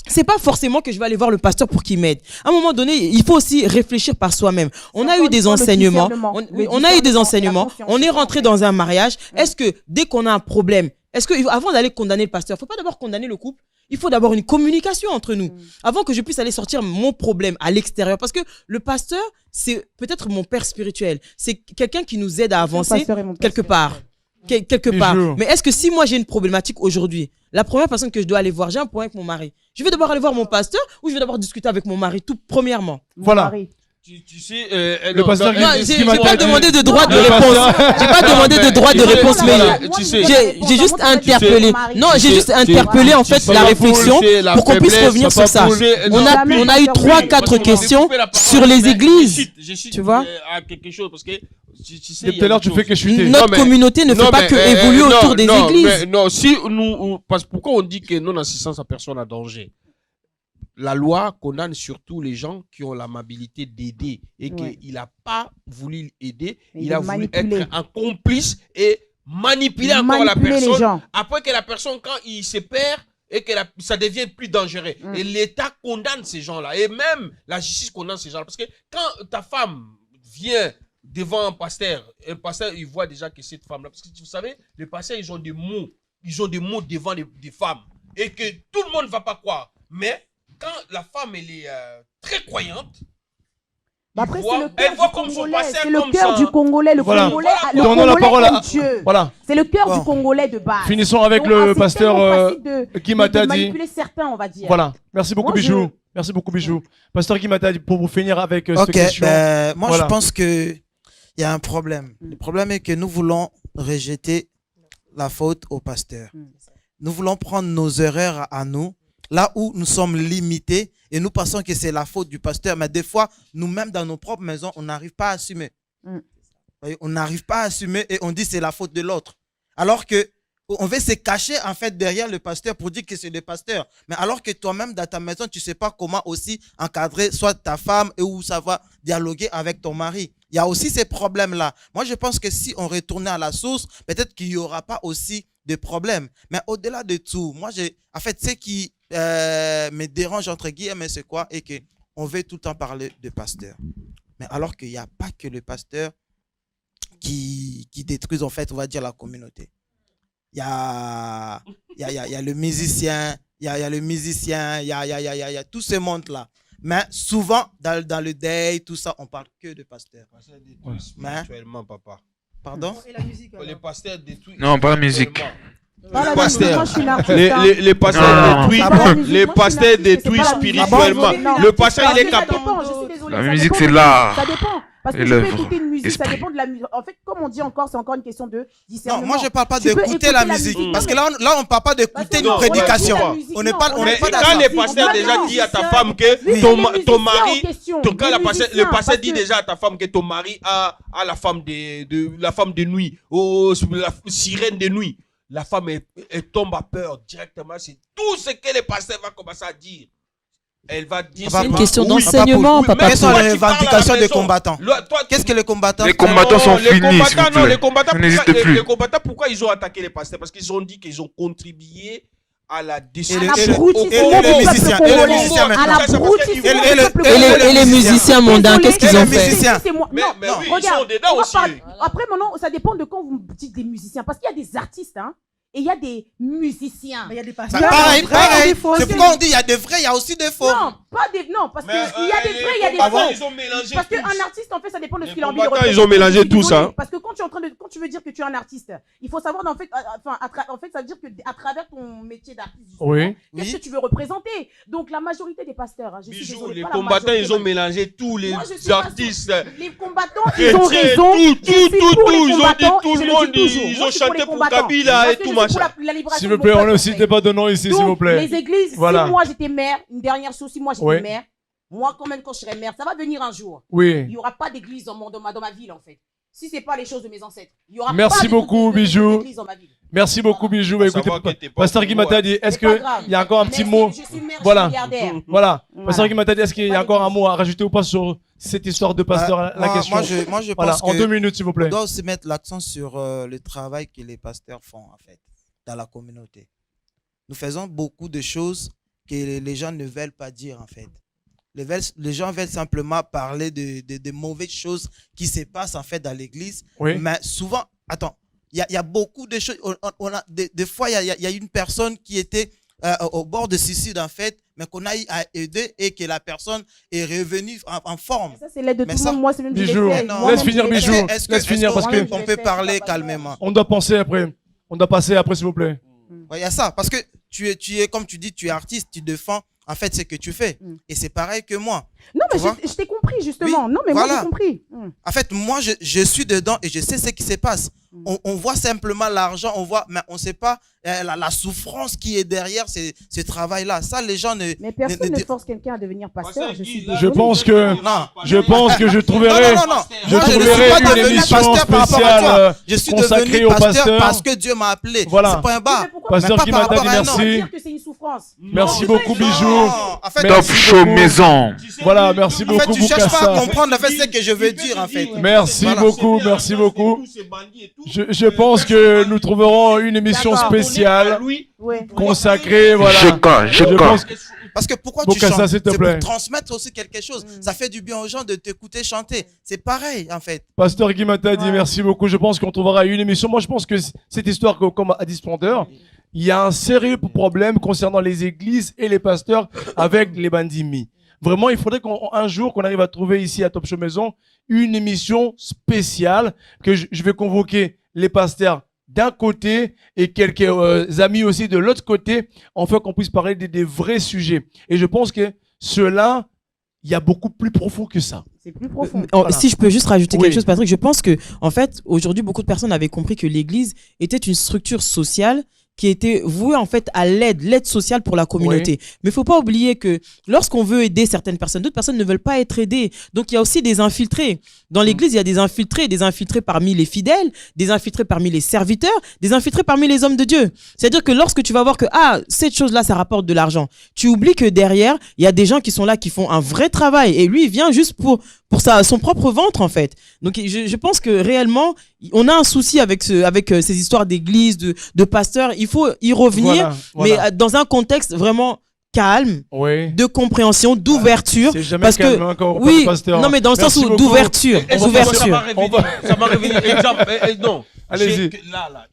[SPEAKER 5] C'est pas forcément que je vais aller voir le pasteur pour qu'il m'aide. À un moment donné, il faut aussi réfléchir par soi-même. On a eu des enseignements. On a eu des enseignements. On est rentré dans un mariage. Est-ce que dès qu'on a un problème, est-ce que avant d'aller condamner le pasteur, faut pas d'abord condamner le couple? Il faut d'abord une communication entre nous. Avant que je puisse aller sortir mon problème à l'extérieur. Parce que le pasteur, c'est peut-être mon père spirituel. C'est quelqu'un qui nous aide à avancer quelque part. Mais est-ce que si moi j'ai une problématique aujourd'hui, la première personne que je dois aller voir, j'ai un problème avec mon mari, je vais d'abord aller voir mon pasteur ou je vais d'abord discuter avec mon mari tout premièrement?
[SPEAKER 3] Voilà.
[SPEAKER 4] Tu sais,
[SPEAKER 3] le pasteur
[SPEAKER 5] j'ai pas demandé de droit de réponse. J'ai pas demandé de droit de réponse, mais j'ai juste interpellé. Non, j'ai juste interpellé en fait la réflexion pour qu'on puisse revenir sur ça. On a eu 3-4 questions sur les églises. Tu vois?
[SPEAKER 4] Quelque chose parce que
[SPEAKER 3] depuis tout à l'heure, tu fais que chuter.
[SPEAKER 5] Notre communauté ne fait pas que évoluer autour des églises.
[SPEAKER 4] Non, si nous, parce pourquoi on dit que non-assistance à personne à danger? La loi condamne surtout les gens qui ont l'amabilité d'aider et qu'il n'a pas voulu aider, il a voulu être un complice et manipuler encore la personne. Après que la personne, quand il se perd et que ça devient plus dangereux. Et l'État condamne ces gens-là. Et même la justice condamne ces gens-là. Parce que quand ta femme vient devant un pasteur il voit déjà que cette femme-là, parce que vous savez, les pasteurs, ils ont des mots devant des femmes et que tout le monde ne va pas croire. Mais quand la femme, elle est très croyante,
[SPEAKER 2] après,
[SPEAKER 4] elle voit comme son pasteur,
[SPEAKER 2] c'est le cœur du Congolais. Le Congolais aime Dieu.
[SPEAKER 3] Voilà.
[SPEAKER 2] C'est le cœur du Congolais de base.
[SPEAKER 3] Finissons avec le pasteur Guy Matadi.
[SPEAKER 2] Manipuler certains, on va dire.
[SPEAKER 3] Voilà. Merci beaucoup, Bijou. Merci beaucoup, Bijou. Pasteur Guy Matadi, pour vous finir avec cette question.
[SPEAKER 6] Moi, je pense que il y a un problème. Le problème est que nous voulons rejeter la faute au pasteur. Nous voulons prendre nos erreurs à nous, là où nous sommes limités, et nous pensons que c'est la faute du pasteur. Mais des fois, nous-mêmes, dans nos propres maisons, on n'arrive pas à assumer. On n'arrive pas à assumer et on dit c'est la faute de l'autre. Alors que on veut se cacher en fait derrière le pasteur pour dire que c'est le pasteur. Mais alors que toi-même, dans ta maison, tu ne sais pas comment aussi encadrer soit ta femme et où ça va dialoguer avec ton mari. Il y a aussi ces problèmes-là. Moi, je pense que si on retournait à la source, peut-être qu'il n'y aura pas aussi de problèmes. Mais au-delà de tout, moi, en fait, ce qui me dérange, entre guillemets, c'est quoi? Et qu'on veut tout le temps parler de pasteur. Mais alors qu'il n'y a pas que le pasteur qui détruisent, en fait, on va dire, la communauté. Il y a le musicien, il y a le musicien, il y a tout ce monde-là. Mais souvent, dans le deuil, tout ça, on parle que de pasteurs.
[SPEAKER 4] Spirituellement, papa.
[SPEAKER 6] Pardon?
[SPEAKER 4] Les pasteurs détruisent.
[SPEAKER 7] Non, pas la musique.
[SPEAKER 4] Les pasteurs détruisent spirituellement. Le pasteur, il est capable.
[SPEAKER 7] La musique, c'est l'art.
[SPEAKER 2] Ça dépend. Parce que tu peux écouter une musique, ça dépend de la musique. En fait, comme on dit encore, c'est encore une question de discernement.
[SPEAKER 6] Non, moi je parle pas d'écouter la musique. Parce que là, on parle pas d'écouter une prédication. On n'est pas d'accord.
[SPEAKER 4] Quand le pasteur déjà dit à ta femme que ton mari, quand le pasteur dit déjà à ta femme que ton mari a la femme de nuit, la sirène de nuit, la femme elle tombe à peur directement. C'est tout ce que le pasteur va commencer à dire. Elle va dire.
[SPEAKER 5] C'est une question d'enseignement, papa.
[SPEAKER 6] Quelles sont les revendications des combattants? Qu'est-ce que les combattants?
[SPEAKER 7] Les combattants sont finis.
[SPEAKER 4] Les combattants, pourquoi ils ont attaqué les pasteurs? Parce qu'ils ont dit qu'ils ont contribué à la destruction.
[SPEAKER 5] Et les musiciens mondains, qu'est-ce qu'ils ont fait?
[SPEAKER 4] Mais oui, ils sont dedans aussi.
[SPEAKER 2] Après, maintenant, ça dépend de quand vous dites des musiciens. Parce qu'il y a des artistes, hein. Et il y a des musiciens.
[SPEAKER 1] Il y a des pasteurs.
[SPEAKER 6] Pareil. C'est pourquoi on dit il y a des vrais, il y a aussi des faux.
[SPEAKER 2] Non, parce qu'il y a des vrais, il y a des faux.
[SPEAKER 4] Ils ont mélangé.
[SPEAKER 2] Parce qu'un artiste, en fait, ça dépend de ce qu'il a envie de
[SPEAKER 4] représenter. Ils ont mélangé tout ça.
[SPEAKER 2] Parce que quand tu veux dire que tu es un artiste, il faut savoir, en fait, ça veut dire que à travers ton métier d'artiste, qu'est-ce que tu veux représenter? Donc, la majorité des pasteurs, je suis désolée,
[SPEAKER 4] les combattants, ils ont mélangé tous les artistes.
[SPEAKER 2] Les combattants, ils ont raison.
[SPEAKER 4] Tout. Ils ont dit tout le monde. Ils ont chanté pour Kabila et tout.
[SPEAKER 3] S'il vous plaît, on ne cite pas de nom ici, s'il vous plaît.
[SPEAKER 2] Les églises, si moi j'étais maire, une dernière chose, si moi j'étais maire, moi quand même quand je serai maire, ça va venir un jour.
[SPEAKER 3] Oui.
[SPEAKER 2] Il n'y aura pas d'église dans ma ville en fait. Si c'est pas les choses de mes ancêtres, il y aura
[SPEAKER 3] Merci
[SPEAKER 2] pas
[SPEAKER 3] beaucoup, Bijou.
[SPEAKER 2] d'église dans ma ville.
[SPEAKER 3] Merci beaucoup, Bijou. Écoutez, Pasteur Guy Matadi, est-ce qu'il y a encore un petit mot? Voilà. Pasteur Guy Matadi, est-ce qu'il y a encore un mot à rajouter ou pas sur cette histoire de pasteur, la question?
[SPEAKER 6] Moi, je pense
[SPEAKER 3] en 2 minutes, s'il vous plaît.
[SPEAKER 6] On doit aussi mettre l'accent sur le travail que les pasteurs font, en fait, dans la communauté. Nous faisons beaucoup de choses que les gens ne veulent pas dire, en fait. Les gens veulent simplement parler de mauvaises choses qui se passent, en fait, dans l'église.
[SPEAKER 3] Oui.
[SPEAKER 6] Mais souvent, attends, il y a beaucoup de choses. Des fois, il y a une personne qui était au bord de suicide, en fait, mais qu'on a eu à aider et que la personne est revenue en forme.
[SPEAKER 2] Ça, c'est l'aide de tout le monde. Moi, c'est même
[SPEAKER 3] Bijou. Laisse finir, Bijou. Laisse finir parce que
[SPEAKER 6] on peut parler calmement.
[SPEAKER 3] On doit penser après. On doit passer après, s'il vous plaît.
[SPEAKER 6] Il y a ça, parce que tu es, comme tu dis, tu es artiste, tu défends en fait ce que tu fais. Et c'est pareil que moi.
[SPEAKER 2] Non, mais je t'ai compris, justement. Oui, non, mais voilà. Moi, j'ai compris.
[SPEAKER 6] En fait, moi, je suis dedans et je sais ce qui se passe. On voit simplement l'argent, mais on ne sait pas la souffrance qui est derrière ce travail-là. Ça, les gens ne...
[SPEAKER 2] Mais personne ne force quelqu'un à devenir pasteur.
[SPEAKER 3] Je pense que je trouverai une émission spéciale consacrée au pasteur.
[SPEAKER 6] Parce que Dieu m'a appelé.
[SPEAKER 3] Voilà.
[SPEAKER 6] C'est pas un bas.
[SPEAKER 3] Pasteur qui m'a dit merci. Merci beaucoup, Bijou.
[SPEAKER 7] Top Show Maison.
[SPEAKER 3] Voilà, merci beaucoup.
[SPEAKER 6] En fait, tu cherches pas à comprendre ce que je veux dire, en fait.
[SPEAKER 3] Merci beaucoup. Je pense que nous trouverons une émission spéciale consacrée, voilà.
[SPEAKER 7] Je pense.
[SPEAKER 6] Parce que pourquoi tu chantes? C'est pour transmettre aussi quelque chose. Ça fait du bien aux gens de t'écouter chanter. C'est pareil, en fait.
[SPEAKER 3] Pasteur Guy Mata dit merci beaucoup. Je pense qu'on trouvera une émission. Moi, je pense que cette histoire, comme a dit Splendeur, il y a un sérieux problème concernant les églises et les pasteurs avec les bandits. Vraiment, il faudrait qu'un jour, qu'on arrive à trouver ici à Top Show Maison une émission spéciale que je vais convoquer les pasteurs d'un côté et quelques amis aussi de l'autre côté, afin qu'on puisse parler des vrais sujets. Et je pense que cela, il y a beaucoup plus profond que ça.
[SPEAKER 2] C'est plus profond.
[SPEAKER 5] Voilà. Si je peux juste rajouter quelque chose, Patrick, je pense que, en fait, aujourd'hui, beaucoup de personnes avaient compris que l'Église était une structure sociale qui était vouée en fait à l'aide sociale pour la communauté. Oui. Mais il faut pas oublier que lorsqu'on veut aider certaines personnes, d'autres personnes ne veulent pas être aidées. Donc il y a aussi des infiltrés. Dans l'église, il y a des infiltrés parmi les fidèles, des infiltrés parmi les serviteurs, des infiltrés parmi les hommes de Dieu. C'est-à-dire que lorsque tu vas voir que cette chose-là, ça rapporte de l'argent, tu oublies que derrière, il y a des gens qui sont là, qui font un vrai travail. Et lui, il vient juste pour son propre ventre, en fait. Donc je pense que réellement, on a un souci avec ces histoires d'église, de pasteurs. Il faut y revenir, mais dans un contexte vraiment calme, de compréhension, d'ouverture.
[SPEAKER 3] C'est jamais
[SPEAKER 5] parce
[SPEAKER 3] calme,
[SPEAKER 5] que
[SPEAKER 3] hein, quand
[SPEAKER 5] oui,
[SPEAKER 3] pasteur.
[SPEAKER 5] non mais dans le sens où d'ouverture,
[SPEAKER 4] Ça m'a révélé exemple. Non,
[SPEAKER 3] allez-y.
[SPEAKER 4] Là,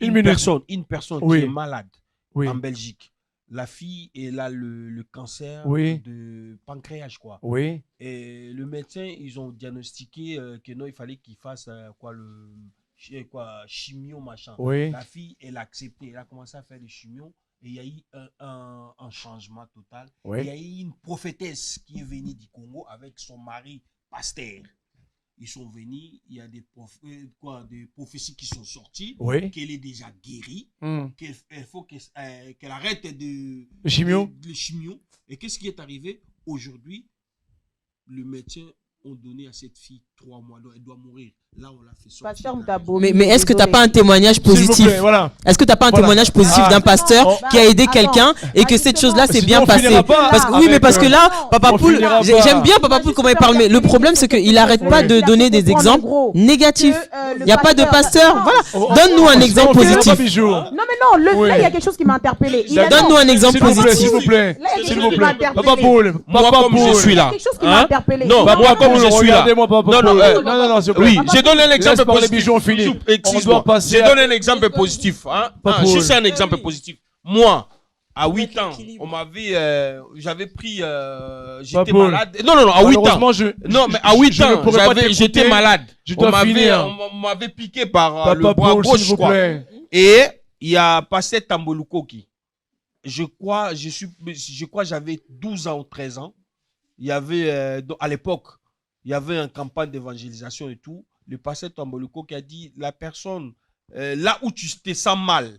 [SPEAKER 4] une personne
[SPEAKER 3] oui.
[SPEAKER 4] qui est malade en Belgique. La fille, elle a le cancer de pancréas, quoi.
[SPEAKER 3] Oui.
[SPEAKER 4] Et le médecin, ils ont diagnostiqué que non, il fallait qu'il fasse chimio, machin.
[SPEAKER 3] Oui.
[SPEAKER 4] La fille, elle a accepté. Elle a commencé à faire des chimios. Et il y a eu un changement total.
[SPEAKER 3] Oui.
[SPEAKER 4] Il y a eu une prophétesse qui est venue du Congo avec son mari pasteur. Ils sont venus, il y a des prophéties qui sont sorties, qu'elle est déjà guérie, qu'il faut qu'elle arrête le chimio. Et qu'est-ce qui est arrivé? Aujourd'hui, le médecin a donné à cette fille 3 mois, elle doit mourir. Là, on l'a fait sortir.
[SPEAKER 5] Mais est-ce que tu n'as pas un témoignage positif? Est-ce que tu n'as pas un témoignage positif d'un pasteur qui a aidé quelqu'un et que cette chose-là s'est bien passée? Oui, mais parce que là, Papa Poule, j'aime bien Papa Poule comment il parle, mais le problème c'est qu'il n'arrête pas de donner des exemples négatifs. Il n'y a pas de pasteur. Voilà. Donne-nous un exemple positif.
[SPEAKER 2] Non, mais non, là, il y a quelque chose qui m'a interpellé.
[SPEAKER 5] Donne-nous un exemple positif.
[SPEAKER 3] S'il vous plaît.
[SPEAKER 2] S'il vous plaît.
[SPEAKER 3] Papa Poule.
[SPEAKER 4] Moi, comme je suis là.
[SPEAKER 2] Il y a quelque chose qui m'a interpellé.
[SPEAKER 4] Non, moi, comme je suis là.
[SPEAKER 3] Non, s'il vous plaît.
[SPEAKER 4] Oui, j'ai donné un exemple positif.
[SPEAKER 3] J'ai
[SPEAKER 4] donné un exemple positif. Si c'est un exemple positif. Moi, à 8 ans, on m'avait, j'avais pris, j'étais malade. Non, à 8 ans. Non, mais à 8 ans, j'étais malade. On m'avait piqué par le bras gauche, quoi. Et il y a passé Tambolukoki. Je crois, j'avais 12 ans ou 13 ans. Il y avait, à l'époque, il y avait une campagne d'évangélisation et tout. Le pasteur Tamboluko qui a dit, la personne, là où tu te sens mal,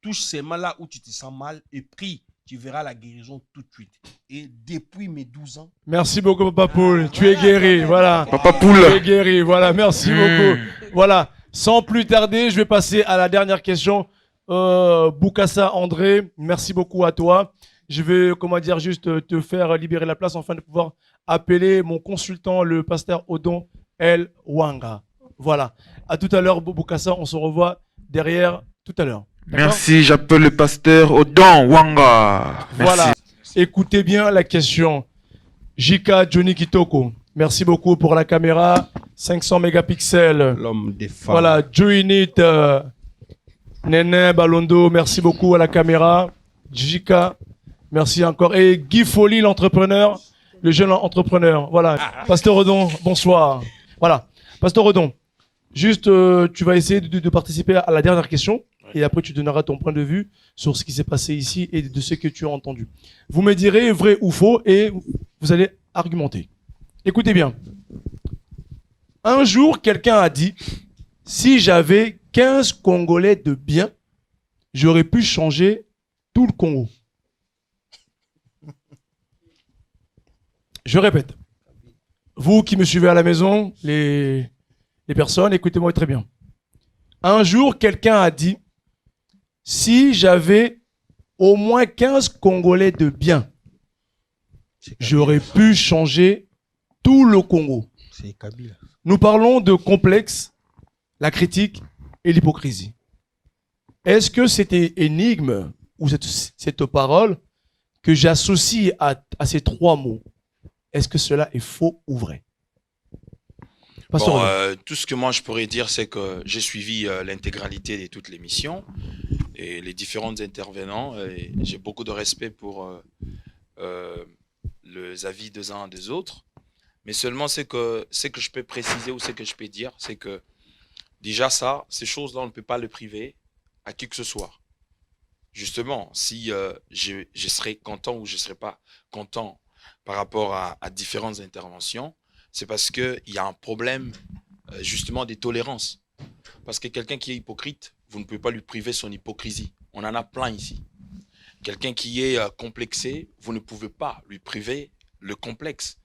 [SPEAKER 4] touche ces mains là où tu te sens mal et prie, tu verras la guérison tout de suite. Et depuis mes 12 ans...
[SPEAKER 3] Merci beaucoup, Papa Poule. Tu es guéri, voilà.
[SPEAKER 7] Papa Poule.
[SPEAKER 3] Tu es guéri, voilà. Merci beaucoup. Voilà. Sans plus tarder, je vais passer à la dernière question. Boukassa André, merci beaucoup à toi. Je vais, juste te faire libérer la place afin de pouvoir appeler mon consultant, le pasteur Odon El Wanga. Voilà. À tout à l'heure, Boukassa. On se revoit derrière tout à l'heure.
[SPEAKER 7] Merci. J'appelle le pasteur Odon Wanga. Merci.
[SPEAKER 3] Voilà. Écoutez bien la question. Jika Johnny Kitoko. Merci beaucoup pour la caméra. 500 mégapixels.
[SPEAKER 4] L'homme des femmes.
[SPEAKER 3] Voilà. Joinit. Néné Balondo. Merci beaucoup à la caméra. Jika. Merci encore. Et Guy Folly, l'entrepreneur. Le jeune entrepreneur. Voilà. Pasteur Odon, bonsoir. Voilà. Pasteur Odon, juste, tu vas essayer de participer à la dernière question. Et après, tu donneras ton point de vue sur ce qui s'est passé ici et de ce que tu as entendu. Vous me direz vrai ou faux et vous allez argumenter. Écoutez bien. Un jour, quelqu'un a dit, si j'avais 15 Congolais de bien, j'aurais pu changer tout le Congo. Je répète. Vous qui me suivez à la maison, les personnes, écoutez-moi très bien. Un jour, quelqu'un a dit, si j'avais au moins 15 Congolais de bien, j'aurais pu changer tout le Congo. Nous parlons de complexe, la critique et l'hypocrisie. Est-ce que cette énigme ou cette parole que j'associe à ces trois mots, est-ce que cela est faux ou vrai?
[SPEAKER 9] Tout ce que moi je pourrais dire, c'est que j'ai suivi l'intégralité de toutes les missions et les différents intervenants. J'ai beaucoup de respect pour les avis des uns et des autres. Mais seulement ce que je peux préciser ou ce que je peux dire, c'est que déjà ces choses-là, on ne peut pas le priver à qui que ce soit. Justement, si je serais content ou je ne serais pas content par rapport à différentes interventions, c'est parce qu'il y a un problème justement des tolérances. Parce que quelqu'un qui est hypocrite, vous ne pouvez pas lui priver son hypocrisie. On en a plein ici. Quelqu'un qui est complexé, vous ne pouvez pas lui priver le complexe.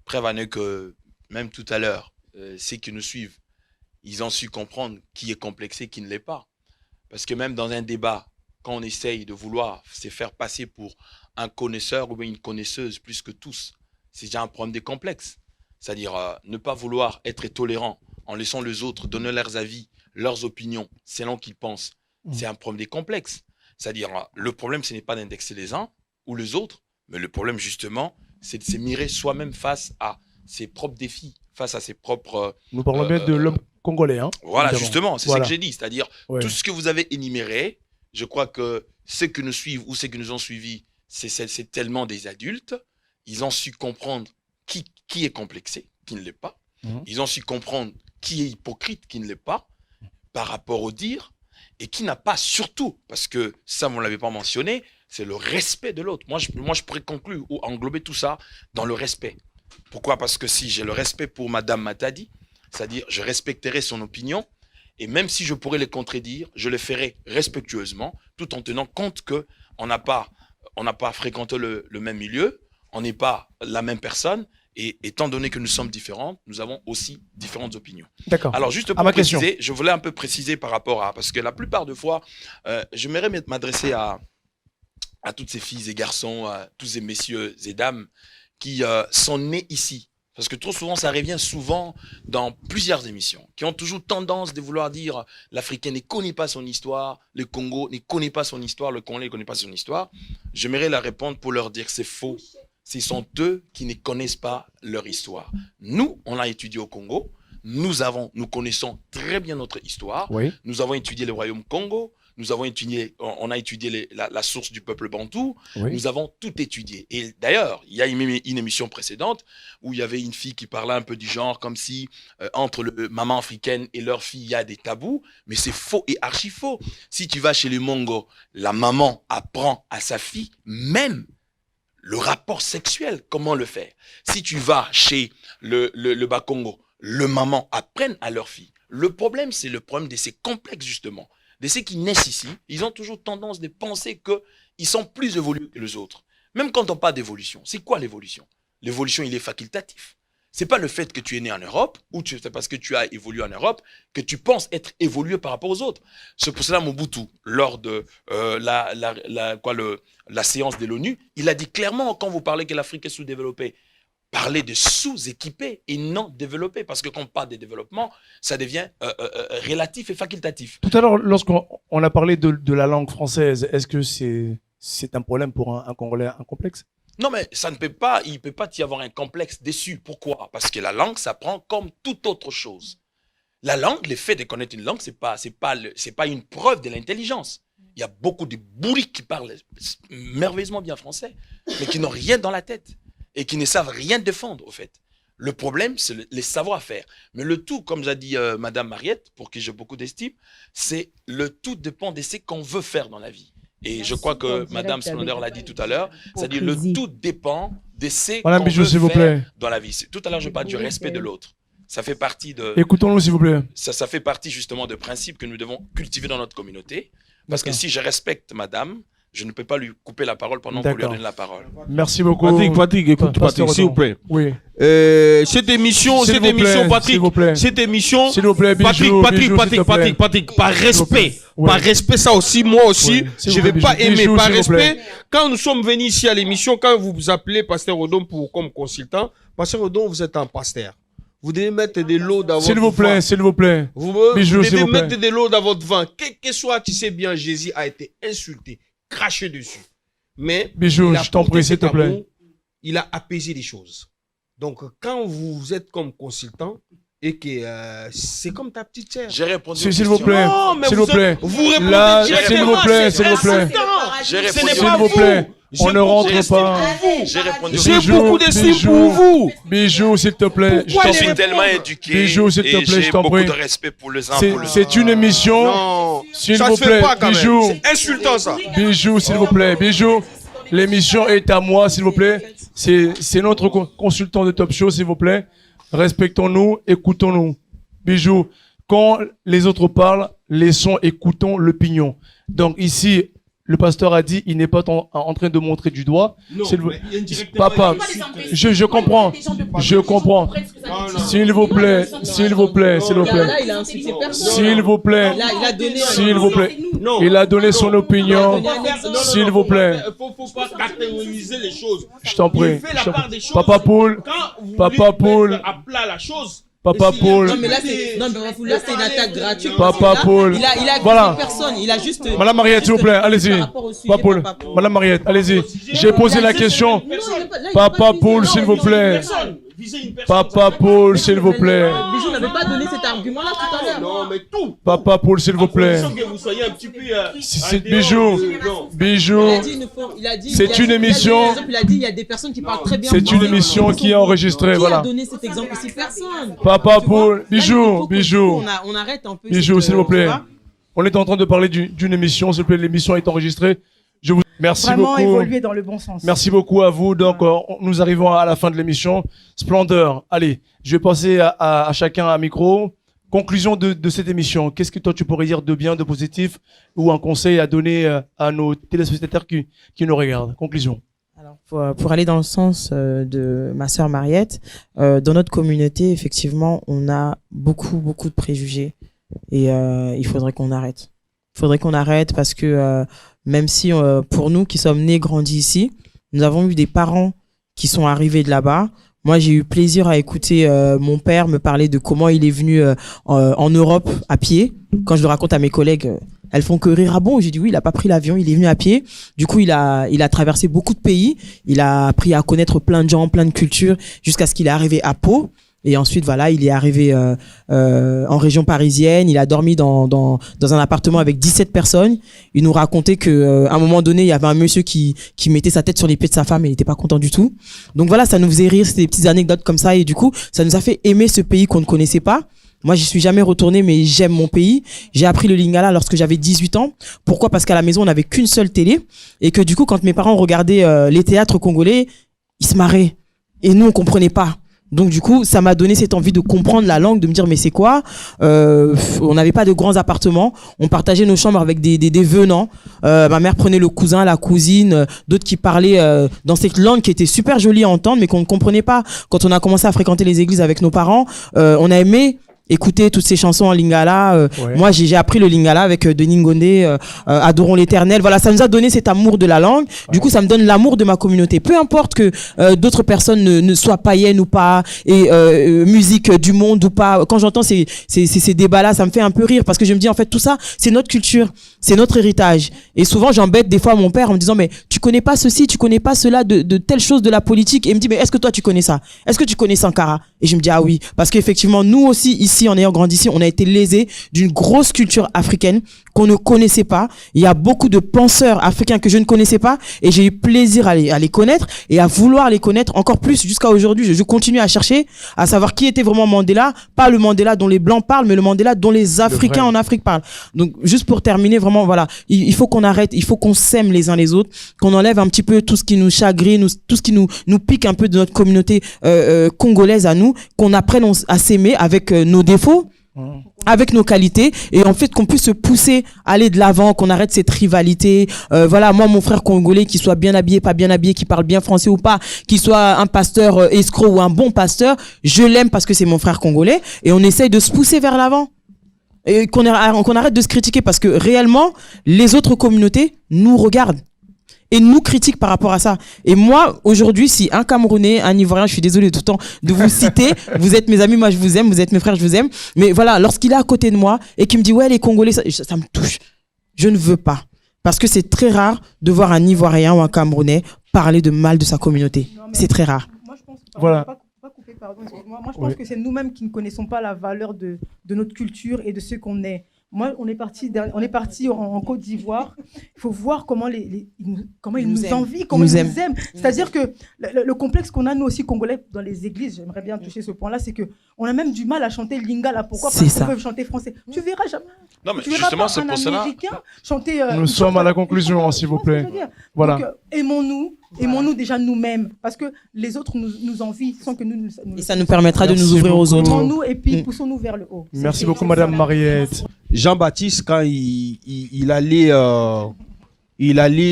[SPEAKER 9] Preuve en est que même tout à l'heure, ceux qui nous suivent, ils ont su comprendre qui est complexé, qui ne l'est pas. Parce que même dans un débat, quand on essaye de vouloir se faire passer pour un connaisseur ou une connaisseuse plus que tous, c'est déjà un problème des complexes. C'est-à-dire ne pas vouloir être tolérant en laissant les autres donner leurs avis, leurs opinions, selon qu'ils pensent. C'est un problème des complexes. C'est-à-dire le problème, ce n'est pas d'indexer les uns ou les autres, Mais le problème, justement, c'est de se mirer soi-même face à ses propres défis, face à ses propres...
[SPEAKER 3] Nous parlons bien de l'homme congolais. Hein,
[SPEAKER 9] voilà,
[SPEAKER 3] évidemment.
[SPEAKER 9] justement, c'est ce que j'ai dit. C'est-à-dire, tout ce que vous avez énuméré, je crois que ceux qui nous suivent ou ceux qui nous ont suivis, c'est tellement des adultes. Ils ont su comprendre qui est complexé, qui ne l'est pas. Ils ont su comprendre qui est hypocrite, qui ne l'est pas, par rapport au dire, et qui n'a pas surtout, parce que ça, vous ne l'avez pas mentionné, c'est le respect de l'autre. Moi, je pourrais conclure ou englober tout ça dans le respect. Pourquoi? Parce que si j'ai le respect pour Madame Matadi, c'est-à-dire je respecterai son opinion, et même si je pourrais les contredire, je le ferai respectueusement, tout en tenant compte qu'on n'a pas fréquenté le même milieu, on n'est pas la même personne, et étant donné que nous sommes différents, nous avons aussi différentes opinions.
[SPEAKER 3] D'accord.
[SPEAKER 9] Alors, juste pour préciser, je voulais un peu préciser par rapport à... Parce que la plupart des fois, j'aimerais m'adresser à toutes ces filles et garçons, à tous ces messieurs et dames qui sont nés ici. Parce que trop souvent, ça revient souvent dans plusieurs émissions, qui ont toujours tendance de vouloir dire l'Africain ne connaît pas son histoire, le Congo ne connaît pas son histoire, le Congolais ne connaît pas son histoire. J'aimerais la répondre pour leur dire que c'est faux. Ce sont eux qui ne connaissent pas leur histoire. Nous, on a étudié au Congo. Nous connaissons très bien notre histoire. Oui. Nous avons étudié le royaume Congo. On a étudié la source du peuple bantou. Oui. Nous avons tout étudié. Et d'ailleurs, il y a une émission précédente où il y avait une fille qui parlait un peu du genre, comme si entre le maman africaine et leur fille, il y a des tabous. Mais c'est faux et archi faux. Si tu vas chez les Mongo, la maman apprend à sa fille même le rapport sexuel, comment le faire. Si tu vas chez le Bas-Congo, le maman apprennent à leur fille. Le problème, c'est le problème de ces complexes, justement. De ceux qui naissent ici, ils ont toujours tendance de penser qu'ils sont plus évolués que les autres. Même quand on parle d'évolution, c'est quoi l'évolution? L'évolution, il est facultatif. C'est pas le fait que tu es né en Europe, ou c'est parce que tu as évolué en Europe, que tu penses être évolué par rapport aux autres. C'est pour cela, Mobutu, lors de la séance de l'ONU, il a dit clairement, quand vous parlez que l'Afrique est sous-développée, parlez de sous-équipé et non développé. Parce que quand on parle de développement, ça devient relatif et facultatif.
[SPEAKER 3] Tout à l'heure, lorsqu'on a parlé de la langue française, est-ce que c'est un problème pour un Congolais, un complexe?
[SPEAKER 9] Non, mais il ne peut pas y avoir un complexe dessus. Pourquoi? Parce que la langue s'apprend comme toute autre chose. La langue, le fait de connaître une langue, c'est pas une preuve de l'intelligence. Il y a beaucoup de bourriques qui parlent merveilleusement bien français, mais qui n'ont rien dans la tête et qui ne savent rien défendre, au fait. Le problème, c'est les savoir-faire. Mais le tout, comme l'a dit Madame Mariette, pour qui j'ai beaucoup d'estime, c'est le tout dépend de ce qu'on veut faire dans la vie. Et je crois que Madame Splendeur l'a dit tout à l'heure, c'est-à-dire le tout dépend de ce qu'on veut faire dans la vie. Tout à l'heure, je parle du respect de l'autre. Ça fait partie de...
[SPEAKER 3] Écoutons-le, s'il vous plaît.
[SPEAKER 9] Ça fait partie justement de principes que nous devons cultiver dans notre communauté. Parce que si je respecte Madame, je ne peux pas lui couper la parole pendant qu'on lui donne la parole.
[SPEAKER 3] Merci beaucoup.
[SPEAKER 4] Patrick, écoute, Patrick, s'il vous plaît.
[SPEAKER 3] Oui.
[SPEAKER 4] Cette émission, Patrick, cette émission,
[SPEAKER 3] s'il vous plaît,
[SPEAKER 4] Patrick, par respect, par respect, ça aussi, moi aussi, je vais pas aimer, par respect. Quand nous sommes venus ici à l'émission, quand vous vous appelez Pasteur Odom comme consultant, Pasteur Odom, vous êtes un pasteur. Vous devez mettre des lots dans votre vin.
[SPEAKER 3] S'il vous plaît.
[SPEAKER 4] Vous devez mettre des lots dans votre vin. Quel que soit, tu sais bien, Jésus a été insulté, craché dessus. Mais
[SPEAKER 3] Bijou, je t'en prie, s'il te plaît.
[SPEAKER 4] Il a apaisé les choses. Donc, quand vous êtes comme consultant et que c'est comme ta petite sœur.
[SPEAKER 9] J'ai répondu.
[SPEAKER 3] S'il vous plaît.
[SPEAKER 4] Non, mais
[SPEAKER 3] s'il vous plaît.
[SPEAKER 4] Vous répondez directement.
[SPEAKER 3] S'il vous plaît, s'il vous plaît. S'il vous plaît. On ne rentre pas.
[SPEAKER 4] J'ai beaucoup d'estime pour vous.
[SPEAKER 3] Bijou, s'il te plaît.
[SPEAKER 9] Je suis tellement éduqué.
[SPEAKER 3] Bijou, s'il te plaît, je t'en prie.
[SPEAKER 9] J'ai beaucoup de respect pour les uns pour les autres.
[SPEAKER 3] C'est une émission.
[SPEAKER 4] Non,
[SPEAKER 3] s'il vous plaît. Bijou.
[SPEAKER 4] C'est insultant ça.
[SPEAKER 3] Bijou, s'il vous plaît. Bijou. L'émission est à moi, s'il vous plaît. C'est notre consultant de Top Show, s'il vous plaît. Respectons-nous, écoutons-nous. Bijou, quand les autres parlent, laissons, écoutons l'opinion. Donc ici, le pasteur a dit, il n'est pas en train de montrer du doigt.
[SPEAKER 4] Non,
[SPEAKER 3] Papa, je comprends. Je comprends. S'il vous plaît, s'il vous plaît, s'il vous plaît. S'il vous plaît. S'il vous plaît. Il a donné son opinion. S'il vous plaît.
[SPEAKER 4] Il ne faut pas catégoriser les choses.
[SPEAKER 3] Je t'en prie.
[SPEAKER 4] Il fait la part des choses.
[SPEAKER 3] Papa Poule. Papa Poule.
[SPEAKER 4] À plat la chose.
[SPEAKER 3] Papa Paul.
[SPEAKER 5] Non, mais là, c'est une attaque gratuite.
[SPEAKER 3] Papa Paul.
[SPEAKER 5] Il a
[SPEAKER 3] voilà.
[SPEAKER 5] Personne. Il a juste.
[SPEAKER 3] Madame Mariette, s'il vous plaît, allez-y. Papa Paul. Madame Mariette, allez-y. J'ai posé la question. Papa Paul, s'il vous plaît. Papa Paul, s'il vous plaît.
[SPEAKER 5] Bijou n'avait pas donné cet argument-là tout à l'heure.
[SPEAKER 4] Non, mais tout.
[SPEAKER 3] Papa Paul, s'il vous plaît.
[SPEAKER 4] Que vous soyez un petit peu.
[SPEAKER 3] Bijou. C'est une émission.
[SPEAKER 5] Il a dit il y a des personnes qui parlent très bien.
[SPEAKER 3] C'est une émission qui est enregistrée, voilà.
[SPEAKER 5] Qui a donné cet exemple ici? Personne.
[SPEAKER 3] Papa Paul, Bijou.
[SPEAKER 5] On arrête un peu.
[SPEAKER 3] Bijou, s'il vous plaît. On est en train de parler d'une émission, s'il vous plaît. L'émission est enregistrée. Je vous merci
[SPEAKER 1] vraiment
[SPEAKER 3] beaucoup.
[SPEAKER 1] Évoluer dans le bon sens.
[SPEAKER 3] Merci beaucoup à vous. Donc, nous arrivons à la fin de l'émission. Splendeur. Allez, je vais passer à chacun un micro. Conclusion de cette émission. Qu'est-ce que toi tu pourrais dire de bien, de positif, ou un conseil à donner à nos téléspectateurs qui nous regardent? Conclusion.
[SPEAKER 5] Alors, pour aller dans le sens de ma sœur Mariette, dans notre communauté, effectivement, on a beaucoup de préjugés et il faudrait qu'on arrête. Il faudrait qu'on arrête parce que même si pour nous qui sommes nés, grandis ici, nous avons eu des parents qui sont arrivés de là-bas. Moi, j'ai eu plaisir à écouter mon père me parler de comment il est venu en Europe à pied. Quand je le raconte à mes collègues, elles font que rire. Ah bon? J'ai dit oui, il a pas pris l'avion, il est venu à pied. Du coup, il a traversé beaucoup de pays. Il a appris à connaître plein de gens, plein de cultures, jusqu'à ce qu'il est arrivé à Pau. Et ensuite, voilà, il est arrivé en région parisienne. Il a dormi dans un appartement avec 17 personnes. Il nous racontait que à un moment donné, il y avait un monsieur qui mettait sa tête sur les pieds de sa femme et il n'était pas content du tout. Donc voilà, ça nous faisait rire. C'était des petites anecdotes comme ça. Et du coup, ça nous a fait aimer ce pays qu'on ne connaissait pas. Moi, j'y suis jamais retourné, mais j'aime mon pays. J'ai appris le lingala lorsque j'avais 18 ans. Pourquoi? Parce qu'à la maison, on n'avait qu'une seule télé. Et que du coup, quand mes parents regardaient les théâtres congolais, ils se marraient. Et nous, on comprenait pas. Donc du coup, ça m'a donné cette envie de comprendre la langue, de me dire mais c'est quoi? On n'avait pas de grands appartements, on partageait nos chambres avec des venants. Ma mère prenait le cousin, la cousine, d'autres qui parlaient dans cette langue qui était super jolie à entendre, mais qu'on ne comprenait pas. Quand on a commencé à fréquenter les églises avec nos parents, on a aimé écouter toutes ces chansons en lingala.
[SPEAKER 3] Ouais.
[SPEAKER 5] Moi, j'ai appris le lingala avec Denis Ngondé, Adorons l'Éternel. Voilà, ça nous a donné cet amour de la langue. Ouais. Du coup, ça me donne l'amour de ma communauté. Peu importe que d'autres personnes ne soient païennes ou pas, et musique du monde ou pas. Quand j'entends ces débats-là, ça me fait un peu rire parce que je me dis en fait tout ça, c'est notre culture, c'est notre héritage. Et souvent, j'embête des fois mon père en me disant mais tu connais pas ceci, tu connais pas cela de telle chose de la politique. Et il me dit mais est-ce que toi tu connais ça? Est-ce que tu connais Sankara? Et je me dis ah oui, parce qu'effectivement nous aussi ici en ayant grandi ici, on a été lésés d'une grosse culture africaine qu'on ne connaissait pas. Il y a beaucoup de penseurs africains que je ne connaissais pas et j'ai eu plaisir à les connaître et à vouloir les connaître encore plus jusqu'à aujourd'hui. Je continue à chercher à savoir qui était vraiment Mandela, pas le Mandela dont les Blancs parlent, mais le Mandela dont les Africains en Afrique parlent. Donc juste pour terminer, vraiment voilà, il faut qu'on arrête, il faut qu'on s'aime les uns les autres, qu'on enlève un petit peu tout ce qui nous chagrine, tout ce qui nous pique un peu de notre communauté congolaise à nous, qu'on apprenne à s'aimer avec nos défauts, avec nos qualités, et en fait qu'on puisse se pousser à aller de l'avant, qu'on arrête cette rivalité. Voilà, moi mon frère congolais, qu'il soit bien habillé, pas bien habillé, qu'il parle bien français ou pas, qu'il soit un pasteur escroc ou un bon pasteur, je l'aime parce que c'est mon frère congolais, et on essaye de se pousser vers l'avant. Et qu'on arrête de se critiquer parce que réellement les autres communautés nous regardent et nous critiquent par rapport à ça. Et moi, aujourd'hui, si un Camerounais, un Ivoirien, je suis désolé tout le temps de vous citer, vous êtes mes amis, moi je vous aime, vous êtes mes frères, je vous aime, mais voilà, lorsqu'il est à côté de moi et qu'il me dit ouais les Congolais, ça me touche. Je ne veux pas. Parce que c'est très rare de voir un Ivoirien ou un Camerounais parler de mal de sa communauté. C'est très rare.
[SPEAKER 1] Moi, je pense,
[SPEAKER 3] voilà.
[SPEAKER 1] Moi, je pense que c'est nous-mêmes qui ne connaissons pas la valeur de notre culture et de ce qu'on est. Moi, on est parti en Côte d'Ivoire. Il faut voir comment ils nous envient, comment ils nous aiment. C'est-à-dire que le complexe qu'on a, nous aussi, Congolais, dans les églises, j'aimerais bien toucher ce point-là, c'est qu'on a même du mal à chanter lingala. Pourquoi? Parce qu'on peut chanter français. Tu verras jamais.
[SPEAKER 9] Non, mais justement, c'est pour cela.
[SPEAKER 1] Chanter.
[SPEAKER 3] Nous sommes à la conclusion, s'il vous plaît. Voilà.
[SPEAKER 1] Donc, aimons-nous déjà nous-mêmes, parce que les autres nous envient sans que nous.
[SPEAKER 5] Et ça nous permettra de nous ouvrir aux autres.
[SPEAKER 1] Aimons-nous et puis poussons-nous vers le haut.
[SPEAKER 3] Merci beaucoup, Madame Mariette.
[SPEAKER 4] Jean-Baptiste, quand il allait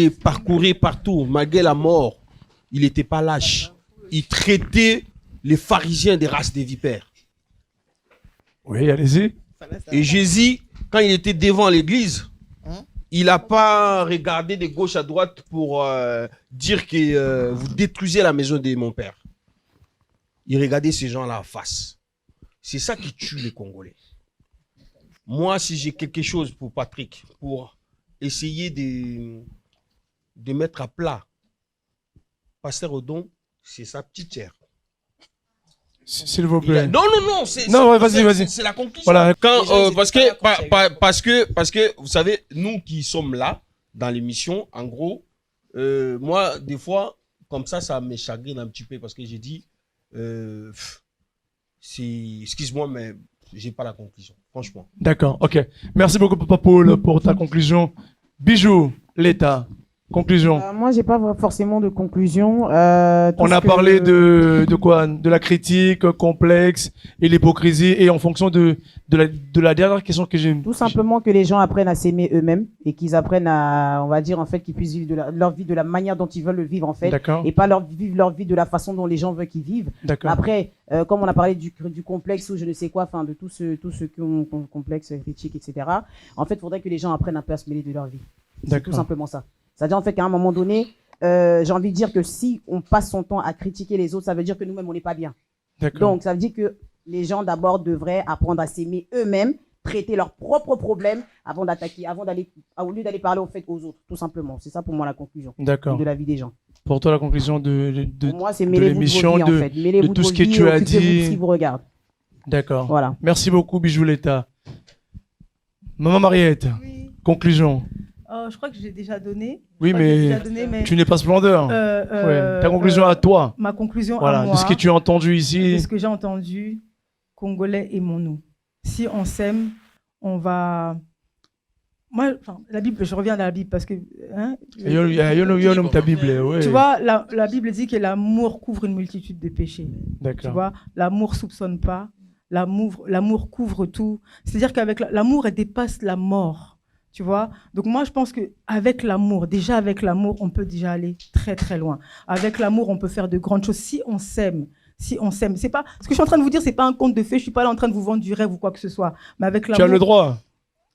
[SPEAKER 4] parcourir partout, malgré la mort, il n'était pas lâche. Il traitait les pharisiens des races des vipères.
[SPEAKER 3] Oui, allez-y.
[SPEAKER 4] Et Jésus, quand il était devant l'église, il n'a pas regardé de gauche à droite pour dire que vous détruisez la maison de mon père. Il regardait ces gens-là en face. C'est ça qui tue les Congolais. Moi, si j'ai quelque chose pour Patrick, pour essayer de mettre à plat Pasteur Odon, c'est sa petite sœur.
[SPEAKER 3] S'il vous plaît.
[SPEAKER 4] Non,
[SPEAKER 3] vas-y.
[SPEAKER 4] C'est la conclusion.
[SPEAKER 3] Voilà.
[SPEAKER 4] Parce que, vous savez, nous qui sommes là, dans l'émission, en gros, moi, des fois, comme ça me chagrine un petit peu parce que j'ai dit, excuse-moi, mais j'ai pas la conclusion, franchement.
[SPEAKER 3] D'accord, ok. Merci beaucoup, Papa Paul, pour ta conclusion. Bijou, l'État. Conclusion.
[SPEAKER 2] Moi, j'ai pas forcément de conclusion.
[SPEAKER 3] On a parlé de quoi? De la critique complexe et l'hypocrisie, et en fonction de la dernière question que j'ai.
[SPEAKER 2] Tout simplement que les gens apprennent à s'aimer eux-mêmes et qu'ils apprennent à, on va dire en fait, qu'ils puissent vivre leur vie de la manière dont ils veulent le vivre en fait, et pas vivre leur vie de la façon dont les gens veulent qu'ils vivent. Après, comme on a parlé du complexe ou je ne sais quoi, enfin de tout ce qui ont complexe, critique, etc. En fait, il faudrait que les gens apprennent un peu à se mêler de leur vie. C'est tout simplement ça. C'est-à-dire en fait qu'à un moment donné, j'ai envie de dire que si on passe son temps à critiquer les autres, ça veut dire que nous-mêmes on n'est pas bien. Donc ça veut dire que les gens d'abord devraient apprendre à s'aimer eux-mêmes, traiter leurs propres problèmes avant d'attaquer, au lieu d'aller parler aux autres, tout simplement. C'est ça pour moi la conclusion de la vie des gens.
[SPEAKER 3] Pour toi, la conclusion de
[SPEAKER 2] moi, c'est l'émission,
[SPEAKER 3] de tout ce que tu as dit.
[SPEAKER 2] Si vous regardez.
[SPEAKER 3] D'accord.
[SPEAKER 2] Voilà.
[SPEAKER 3] Merci beaucoup, Bijou l'État. Maman Mariette, conclusion.
[SPEAKER 1] Je crois que j'ai déjà donné.
[SPEAKER 3] Oui, mais tu n'es pas splendeur. Ta conclusion à toi.
[SPEAKER 1] Ma conclusion à moi.
[SPEAKER 3] De ce que tu as entendu ici.
[SPEAKER 1] De ce que j'ai entendu, Congolais, aimons-nous. Si on s'aime, on va... Moi, la Bible, je reviens à la Bible parce que...
[SPEAKER 3] ta Bible, ouais.
[SPEAKER 1] Tu vois, la Bible dit que l'amour couvre une multitude de péchés.
[SPEAKER 3] D'accord.
[SPEAKER 1] Tu vois, l'amour soupçonne pas. L'amour couvre tout. C'est-à-dire qu'avec l'amour, elle dépasse la mort. Tu vois, donc moi je pense qu'avec l'amour, déjà avec l'amour, on peut déjà aller très très loin. Avec l'amour, on peut faire de grandes choses si on s'aime. C'est pas ce que je suis en train de vous dire, c'est pas un conte de fées. Je suis pas là en train de vous vendre du rêve ou quoi que ce soit. Mais avec l'amour,
[SPEAKER 3] tu as le droit.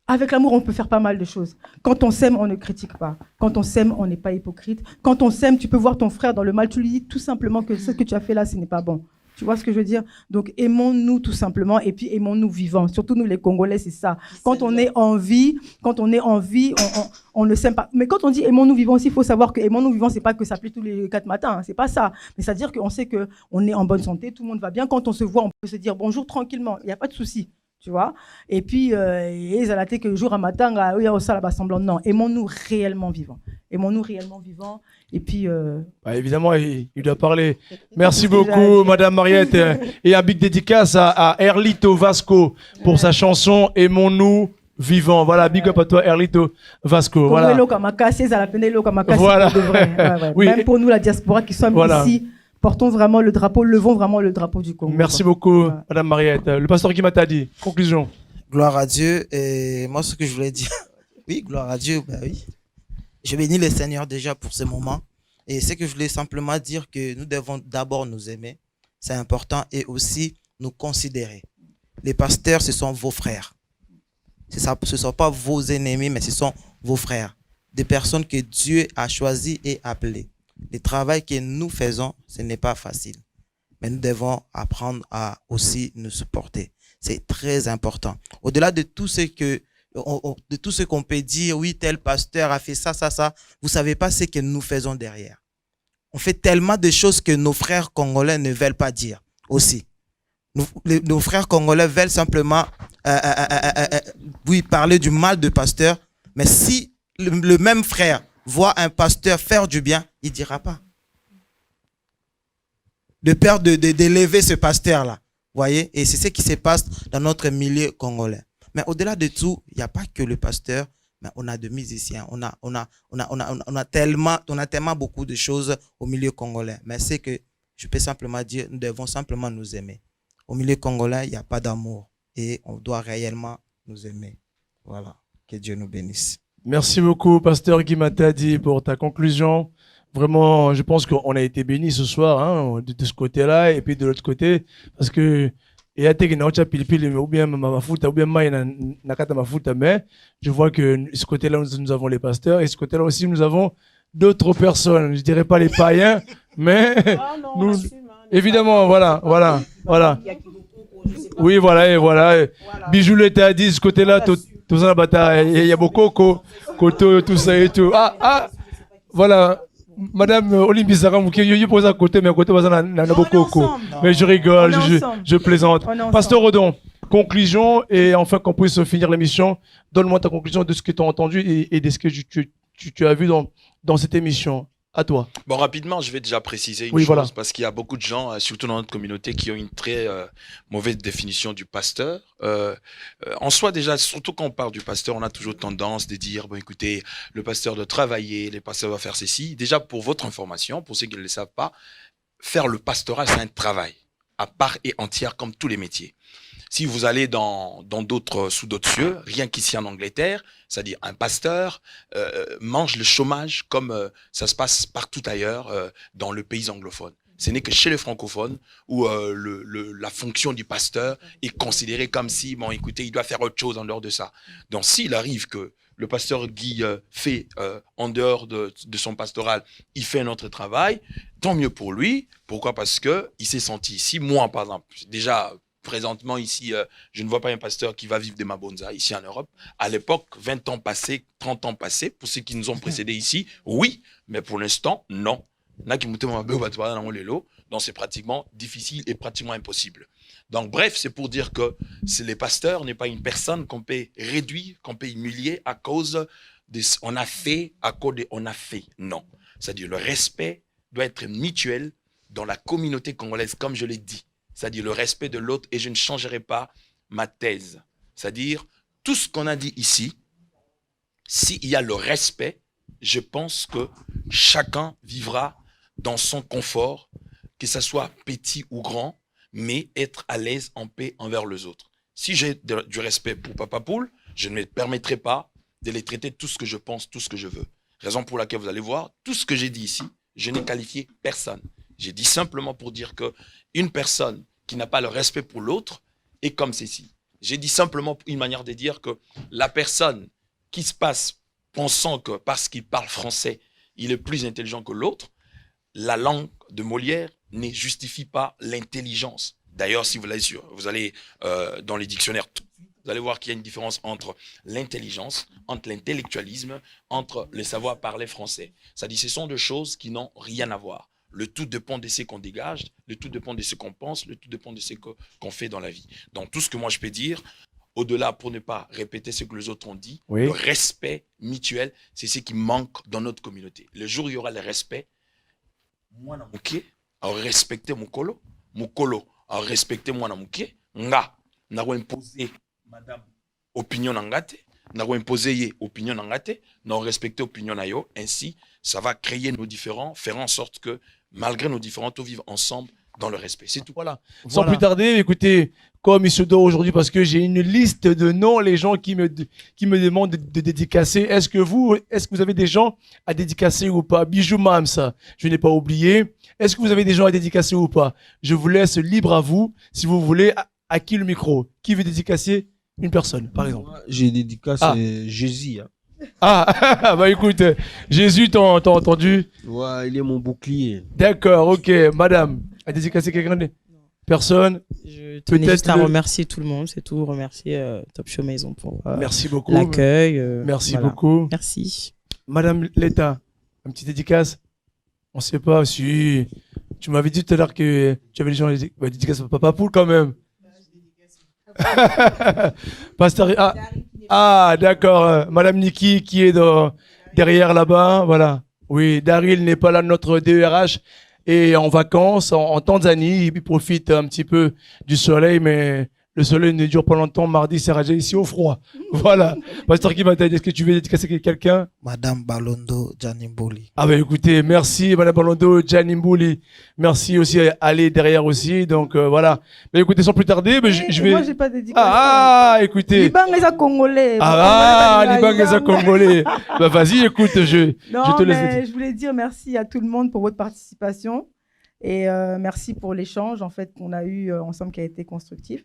[SPEAKER 1] Avec l'amour, on peut faire pas mal de choses. Quand on s'aime, on ne critique pas. Quand on s'aime, on n'est pas hypocrite. Quand on s'aime, tu peux voir ton frère dans le mal, tu lui dis tout simplement que ce que tu as fait là, ce n'est pas bon. Tu vois ce que je veux dire? Donc, aimons-nous tout simplement, et puis aimons-nous vivants. Surtout nous, les Congolais, c'est ça. Quand on est en vie, on ne s'aime pas. Mais quand on dit aimons-nous vivants aussi, il faut savoir que aimons-nous vivants, c'est pas que s'appeler tous les 4 matins. Hein, c'est pas ça. Mais c'est-à-dire qu'on sait qu'on est en bonne santé, tout le monde va bien. Quand on se voit, on peut se dire bonjour tranquillement. Il n'y a pas de souci. Tu vois? Et puis, ils allaient que jour à matin, il y a aussi la semblant. Non, aimons-nous réellement vivants. Aimons-nous réellement vivants. Et puis...
[SPEAKER 3] évidemment, il doit parler. Merci beaucoup, Madame Mariette. Et un big dédicace à Erlito Vasco pour sa chanson Aimons-nous vivants. Voilà, big up à toi, Erlito Vasco. Voilà.
[SPEAKER 1] Voilà. Oui. Même pour nous, la diaspora qui sommes ici, portons vraiment le drapeau, levons vraiment le drapeau du Congo.
[SPEAKER 3] Merci beaucoup, Madame Mariette. Le pasteur qui m'a dit. Conclusion.
[SPEAKER 6] Gloire à Dieu. Et moi, ce que je voulais dire, oui, gloire à Dieu, oui. Je bénis le Seigneur déjà pour ce moment. Et ce que je voulais simplement dire, que nous devons d'abord nous aimer. C'est important. Et aussi nous considérer. Les pasteurs, ce sont vos frères. Ce ne sont pas vos ennemis, mais ce sont vos frères. Des personnes que Dieu a choisies et appelées. Le travail que nous faisons, ce n'est pas facile. Mais nous devons apprendre à aussi nous supporter. C'est très important. Au-delà de tout ce qu'on peut dire, oui, tel pasteur a fait ça, ça, ça, vous ne savez pas ce que nous faisons derrière. On fait tellement de choses que nos frères congolais ne veulent pas dire aussi. Nos frères congolais veulent simplement oui, parler du mal de pasteur, mais si le même frère voit un pasteur faire du bien, il ne dira pas. De peur d'élever ce pasteur-là. Voyez? Et c'est ce qui se passe dans notre milieu congolais. Mais au-delà de tout, il n'y a pas que le pasteur, mais on a des musiciens, on a tellement beaucoup de choses au milieu congolais. Mais c'est que je peux simplement dire, nous devons simplement nous aimer. Au milieu congolais, il n'y a pas d'amour et on doit réellement nous aimer. Voilà. Que Dieu nous bénisse.
[SPEAKER 3] Merci beaucoup, pasteur Guy Matadi, pour ta conclusion. Vraiment, je pense qu'on a été bénis ce soir, hein, de ce côté-là et puis de l'autre côté, parce que ou bien mafuta ou bien nakata mafuta, mais je vois que ce côté-là nous avons les pasteurs et ce côté-là aussi nous avons d'autres personnes. Je dirais pas les païens, mais nous, évidemment, voilà. Oui, voilà, et voilà. Bijou l'État dit, ce côté-là, tout ça, la bataille. Il y a beaucoup, Koto, tout ça et tout. Voilà. Madame Olimbisara, vous posez à côté, mais à côté, on a beaucoup. Mais je rigole, je plaisante. Pasteur Redon, conclusion, et enfin qu'on puisse finir l'émission. Donne-moi ta conclusion de ce que tu as entendu et de ce que tu as vu dans cette émission. À toi.
[SPEAKER 9] Bon, rapidement, je vais déjà préciser une chose, parce qu'il y a beaucoup de gens, surtout dans notre communauté, qui ont une très mauvaise définition du pasteur. En soi, déjà, surtout quand on parle du pasteur, on a toujours tendance de dire, bon, écoutez, le pasteur doit travailler, le pasteur doit faire ceci. Déjà, pour votre information, pour ceux qui ne le savent pas, faire le pastorat, c'est un travail à part et entière, comme tous les métiers. Si vous allez sous d'autres cieux, rien qu'ici en Angleterre, c'est-à-dire un pasteur mange le chômage comme ça se passe partout ailleurs dans le pays anglophone. Ce n'est que chez les francophones où la fonction du pasteur est considérée comme si, bon, écoutez, il doit faire autre chose en dehors de ça. Donc, s'il arrive que le pasteur Guy fait en dehors de son pastoral, il fait un autre travail, tant mieux pour lui. Pourquoi? Parce que il s'est senti ici. Moi, par exemple, déjà, présentement ici, je ne vois pas un pasteur qui va vivre de ma bonza ici en Europe. À l'époque, 20 ans passés, 30 ans passés, pour ceux qui nous ont précédés ici, oui, mais pour l'instant, non. Donc c'est pratiquement difficile et pratiquement impossible. Donc bref, c'est pour dire que les pasteurs n'est pas une personne qu'on peut réduire, qu'on peut humilier à cause de ce qu'on a fait, à cause de on a fait. Non. C'est-à-dire le respect doit être mutuel dans la communauté congolaise, comme je l'ai dit. C'est-à-dire le respect de l'autre, et je ne changerai pas ma thèse. C'est-à-dire, tout ce qu'on a dit ici, s'il y a le respect, je pense que chacun vivra dans son confort, que ce soit petit ou grand, mais être à l'aise, en paix envers les autres. Si j'ai du respect pour Papa Poule, je ne me permettrai pas de les traiter tout ce que je pense, tout ce que je veux. Raison pour laquelle vous allez voir, tout ce que j'ai dit ici, je n'ai qualifié personne. J'ai dit simplement pour dire que une personne qui n'a pas le respect pour l'autre est comme ceci. J'ai dit simplement une manière de dire que la personne qui se passe pensant que parce qu'il parle français, il est plus intelligent que l'autre, la langue de Molière ne justifie pas l'intelligence. D'ailleurs, si vous allez dans les dictionnaires, vous allez voir qu'il y a une différence entre l'intelligence, entre l'intellectualisme, entre le savoir parler français. Ça dit, ce sont deux choses qui n'ont rien à voir. Le tout dépend de ce qu'on dégage, le tout dépend de ce qu'on pense, le tout dépend de ce qu'on fait dans la vie. Donc tout ce que moi je peux dire, au-delà pour ne pas répéter ce que les autres ont dit, le respect mutuel, c'est ce qui manque dans notre communauté. Le jour où il y aura le respect, moi namuke, à respecter mon colo à respecter moi namuke, nga, n'a pas imposé madame opinion nangate, n'a pas imposé opinion nangate, n'a respecté opinion nayo, ainsi ça va créer nos différends, faire en sorte que malgré nos différends, tous vivent ensemble dans le respect. C'est tout. Voilà.
[SPEAKER 3] Sans plus tarder, écoutez, comme il se doit aujourd'hui, parce que j'ai une liste de noms, les gens qui me demandent de dédicacer. Est-ce que vous avez des gens à dédicacer ou pas? Bijou Mamsa, je n'ai pas oublié. Est-ce que vous avez des gens à dédicacer ou pas? Je vous laisse libre à vous, si vous voulez. À qui le micro? Qui veut dédicacer une personne, par exemple?
[SPEAKER 4] Moi, j'ai dédicace Jésus. Hein.
[SPEAKER 3] Bah écoute, Jésus, t'as entendu?
[SPEAKER 4] Ouais, il est mon bouclier.
[SPEAKER 3] D'accord, ok. Madame, à dédicacer quelqu'un de... Personne?
[SPEAKER 5] Je tenais juste à remercier tout le monde, c'est tout. Remercier Top Show Maison pour
[SPEAKER 3] merci beaucoup.
[SPEAKER 5] L'accueil.
[SPEAKER 3] Merci beaucoup.
[SPEAKER 5] Merci.
[SPEAKER 3] Madame Leta, un petit dédicace? On sait pas si... Tu m'avais dit tout à l'heure que tu avais des gens à dédicace à Papa Poule quand même. Pasteur... d'accord. Madame Niki qui est derrière là-bas, voilà. Oui, Daryl n'est pas là, notre DERH est en vacances en Tanzanie. Il profite un petit peu du soleil, mais le soleil ne dure pas longtemps. Mardi, c'est ragé ici au froid. Voilà. Pasteur Kibatay, est-ce que tu veux dédicacer quelqu'un?
[SPEAKER 6] Madame Balondo Janimboli.
[SPEAKER 3] Ah ben écoutez, merci Madame Balondo Janimboli. Merci aussi à aller derrière aussi. Donc voilà. Mais écoutez, sans plus tarder, je vais...
[SPEAKER 1] Moi, j'ai pas dédicacé.
[SPEAKER 3] Écoutez.
[SPEAKER 1] Libangeza Congolais.
[SPEAKER 3] Libangeza Congolais. Bah vas-y, écoute, je te laisse.
[SPEAKER 1] Je voulais dire merci à tout le monde pour votre participation. Et merci pour l'échange en fait qu'on a eu ensemble qui a été constructif.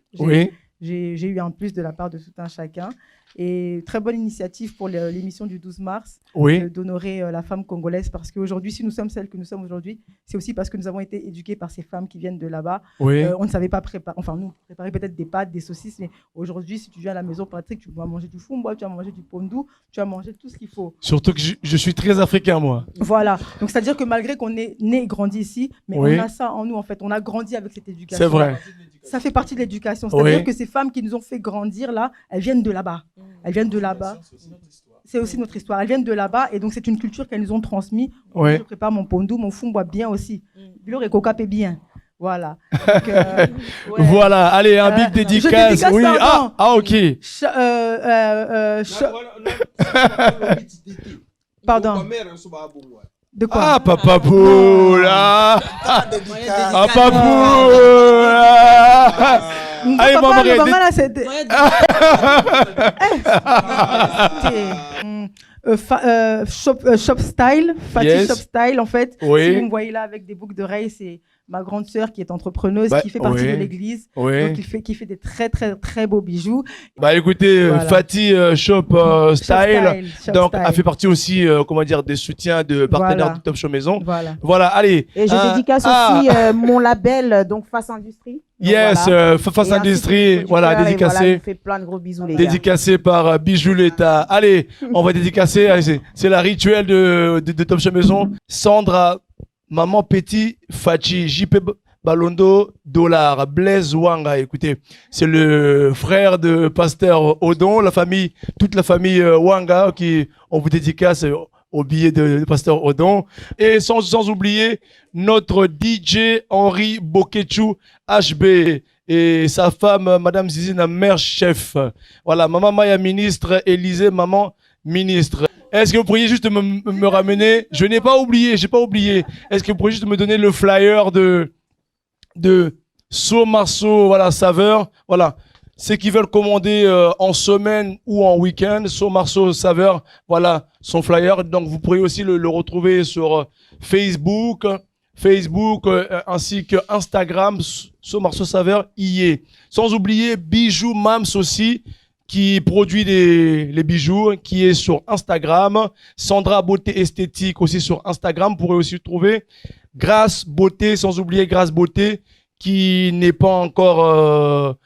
[SPEAKER 1] j'ai eu un plus de la part de tout un chacun. Et très bonne initiative pour l'émission du 12 mars, d'honorer la femme congolaise, parce qu'aujourd'hui, si nous sommes celles que nous sommes aujourd'hui, c'est aussi parce que nous avons été éduqués par ces femmes qui viennent de là-bas. On ne savait pas préparer, enfin nous, préparer peut-être des pâtes, des saucisses, mais aujourd'hui, si tu viens à la maison, Patrick, tu vas manger du fumba, tu vas manger du pondou, tu vas manger tout ce qu'il faut.
[SPEAKER 3] Surtout que je suis très africain, moi.
[SPEAKER 1] Voilà, donc c'est-à-dire que malgré qu'on est né et grandi ici, mais on a ça en nous, en fait, on a grandi avec cette éducation.
[SPEAKER 3] C'est vrai.
[SPEAKER 1] Ça fait partie de l'éducation. C'est-à-dire que ces femmes qui nous ont fait grandir là, elles viennent de là-bas. Elles viennent de là-bas. C'est aussi notre histoire. Elles viennent de là-bas et donc c'est une culture qu'elles nous ont transmise. Je prépare mon pondou, mon fumba bien aussi. Bilo et coca bien. Voilà. Donc,
[SPEAKER 3] voilà. Allez, un big dédicace. Oui. Ok.
[SPEAKER 1] Pardon. De quoi?
[SPEAKER 3] Ah, Papa Poula. Ah, Papa Poula. Allez, maman,
[SPEAKER 1] Shop Style, Fatih Shop Style, en fait.
[SPEAKER 3] Oui.
[SPEAKER 1] Si vous me voyez là avec des boucles d'oreilles, c'est ma grande sœur qui est entrepreneuse, qui fait partie de l'église, donc qui fait des très très très beaux bijoux.
[SPEAKER 3] Bah écoutez, voilà. Fatih Shop Style, donc a fait partie aussi, comment dire, des soutiens de partenaires de Top Show Maison. Voilà, allez.
[SPEAKER 2] Et je dédicace aussi mon label, donc Face Industrie.
[SPEAKER 3] Yes, Face Industrie, voilà, dédicacé.
[SPEAKER 2] Voilà, fait plein de gros bisous les gars.
[SPEAKER 3] Dédicacé par Bijou l'État. Allez, on va dédicacer, c'est la rituelle de Top Show Maison. Sandra, Maman Petit, Fachi, JP Balondo, Dollar, Blaise Wanga. Écoutez, c'est le frère de Pasteur Odon, toute la famille Wanga qui on vous dédicace au billet de Pasteur Odon. Et sans oublier notre DJ Henri Bokechou HB et sa femme Madame Zizina, mère chef. Voilà, Maman Maya ministre, Élysée Maman ministre. Est-ce que vous pourriez juste me ramener? Je n'ai pas oublié, j'ai pas oublié. Est-ce que vous pourriez juste me donner le flyer de So Marceau, voilà, saveur. Voilà. Ceux qui veulent commander en semaine ou en week-end, So Marceau saveur, voilà, son flyer. Donc vous pourriez aussi le retrouver sur Facebook ainsi que Instagram, So Marceau saveur, y est. Sans oublier Bijoux Mams aussi, qui produit les bijoux, qui est sur Instagram. Sandra Beauté Esthétique aussi sur Instagram. Vous pourrez aussi trouver Grâce Beauté, sans oublier Grâce Beauté, qui n'est pas encore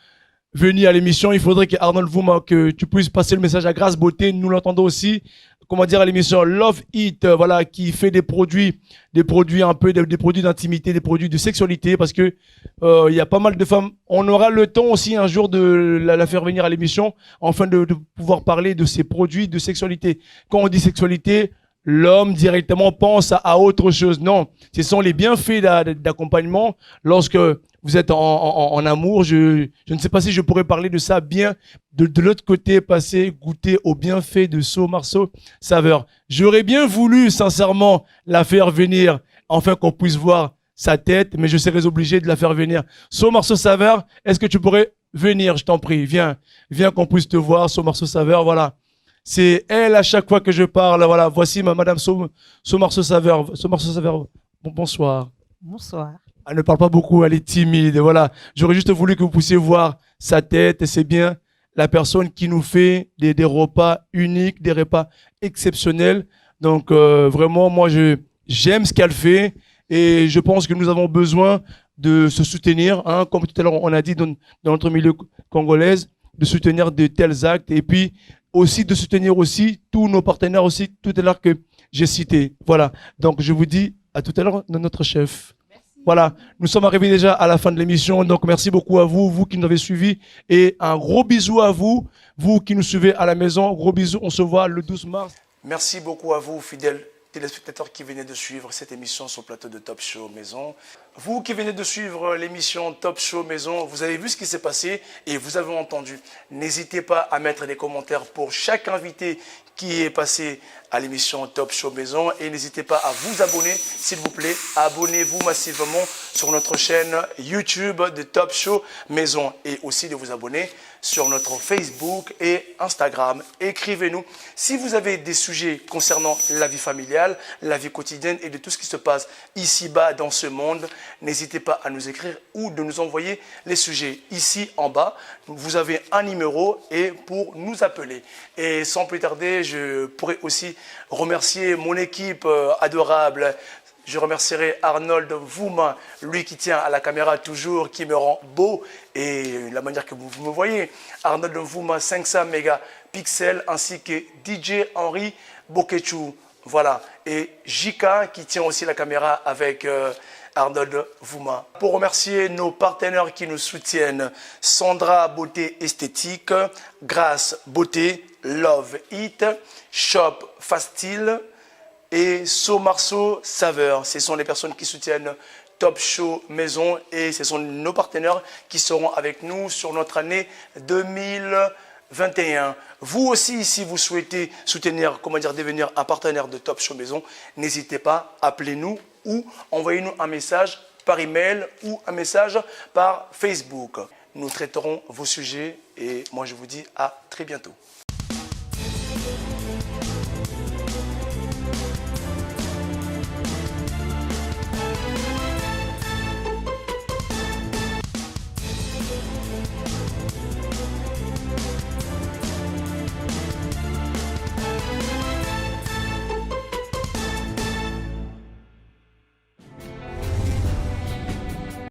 [SPEAKER 3] venu à l'émission. Il faudrait qu'Arnold Vouma, que tu puisses passer le message à Grâce Beauté. Nous l'entendons aussi, comment dire, à l'émission Love It, voilà, qui fait des produits un peu, des produits d'intimité, des produits de sexualité, parce que il y a pas mal de femmes. On aura le temps aussi un jour de la faire venir à l'émission, afin de pouvoir parler de ces produits de sexualité. Quand on dit sexualité, l'homme directement pense à autre chose. Non, ce sont les bienfaits d'accompagnement lorsque vous êtes en amour. Je ne sais pas si je pourrais parler de ça bien de l'autre côté, passer, goûter aux bienfaits de So Marceau saveur. J'aurais bien voulu sincèrement la faire venir, afin qu'on puisse voir sa tête, mais je serais obligé de la faire venir. So Marceau saveur, est-ce que tu pourrais venir, je t'en prie, viens qu'on puisse te voir, So Marceau saveur, voilà. C'est elle à chaque fois que je parle. Voilà, voici Madame So Marceau saveur. So Marceau saveur, bonsoir.
[SPEAKER 10] Bonsoir.
[SPEAKER 3] Elle ne parle pas beaucoup, elle est timide. Voilà, j'aurais juste voulu que vous puissiez voir sa tête. Et c'est bien la personne qui nous fait des repas uniques, des repas exceptionnels. Donc vraiment, moi, j'aime ce qu'elle fait et je pense que nous avons besoin de se soutenir, hein, comme tout à l'heure on a dit dans notre milieu congolais, de soutenir de tels actes et puis aussi de soutenir aussi tous nos partenaires aussi tout à l'heure que j'ai cités. Voilà. Donc je vous dis à tout à l'heure notre chef. Merci. Voilà. Nous sommes arrivés déjà à la fin de l'émission. Donc merci beaucoup à vous, vous qui nous avez suivis et un gros bisou à vous, vous qui nous suivez à la maison. Gros bisou. On se voit le 12 mars. Merci beaucoup à vous, fidèles téléspectateurs qui venaient de suivre cette émission sur le plateau de Top Show Maison. Vous qui venez de suivre l'émission Top Show Maison, vous avez vu ce qui s'est passé et vous avez entendu. N'hésitez pas à mettre des commentaires pour chaque invité
[SPEAKER 10] qui est passé à l'émission Top Show Maison. Et n'hésitez pas à vous abonner, s'il vous plaît. Abonnez-vous massivement sur notre chaîne YouTube de Top Show Maison. Et aussi de vous abonner sur notre Facebook et Instagram. Écrivez-nous si vous avez des sujets concernant la vie familiale, la vie quotidienne et de tout ce qui se passe ici-bas dans ce monde. N'hésitez pas à nous écrire ou de nous envoyer les sujets ici en bas. Vous avez un numéro et pour nous appeler. Et sans plus tarder, je pourrais aussi remercier mon équipe adorable. Je remercierai Arnold Vouma, lui qui tient à la caméra toujours, qui me rend beau et la manière que vous me voyez. Arnold Vouma 500 mégapixels ainsi que DJ Henri Bokechou. Voilà. Et Jika qui tient aussi la caméra avec Arnold Vouma. Pour remercier nos partenaires qui nous soutiennent, Sandra Beauté Esthétique, Grâce Beauté, Love It, Shop Fastil et So Marceau Saveur. Ce sont les personnes qui soutiennent Top Show Maison et ce sont nos partenaires qui seront avec nous sur notre année 2021. Vous aussi, si vous souhaitez soutenir, devenir un partenaire de Top Show Maison, n'hésitez pas, appelez-nous ou envoyez-nous un message par email ou un message par Facebook. Nous traiterons vos sujets et moi je vous dis à très bientôt.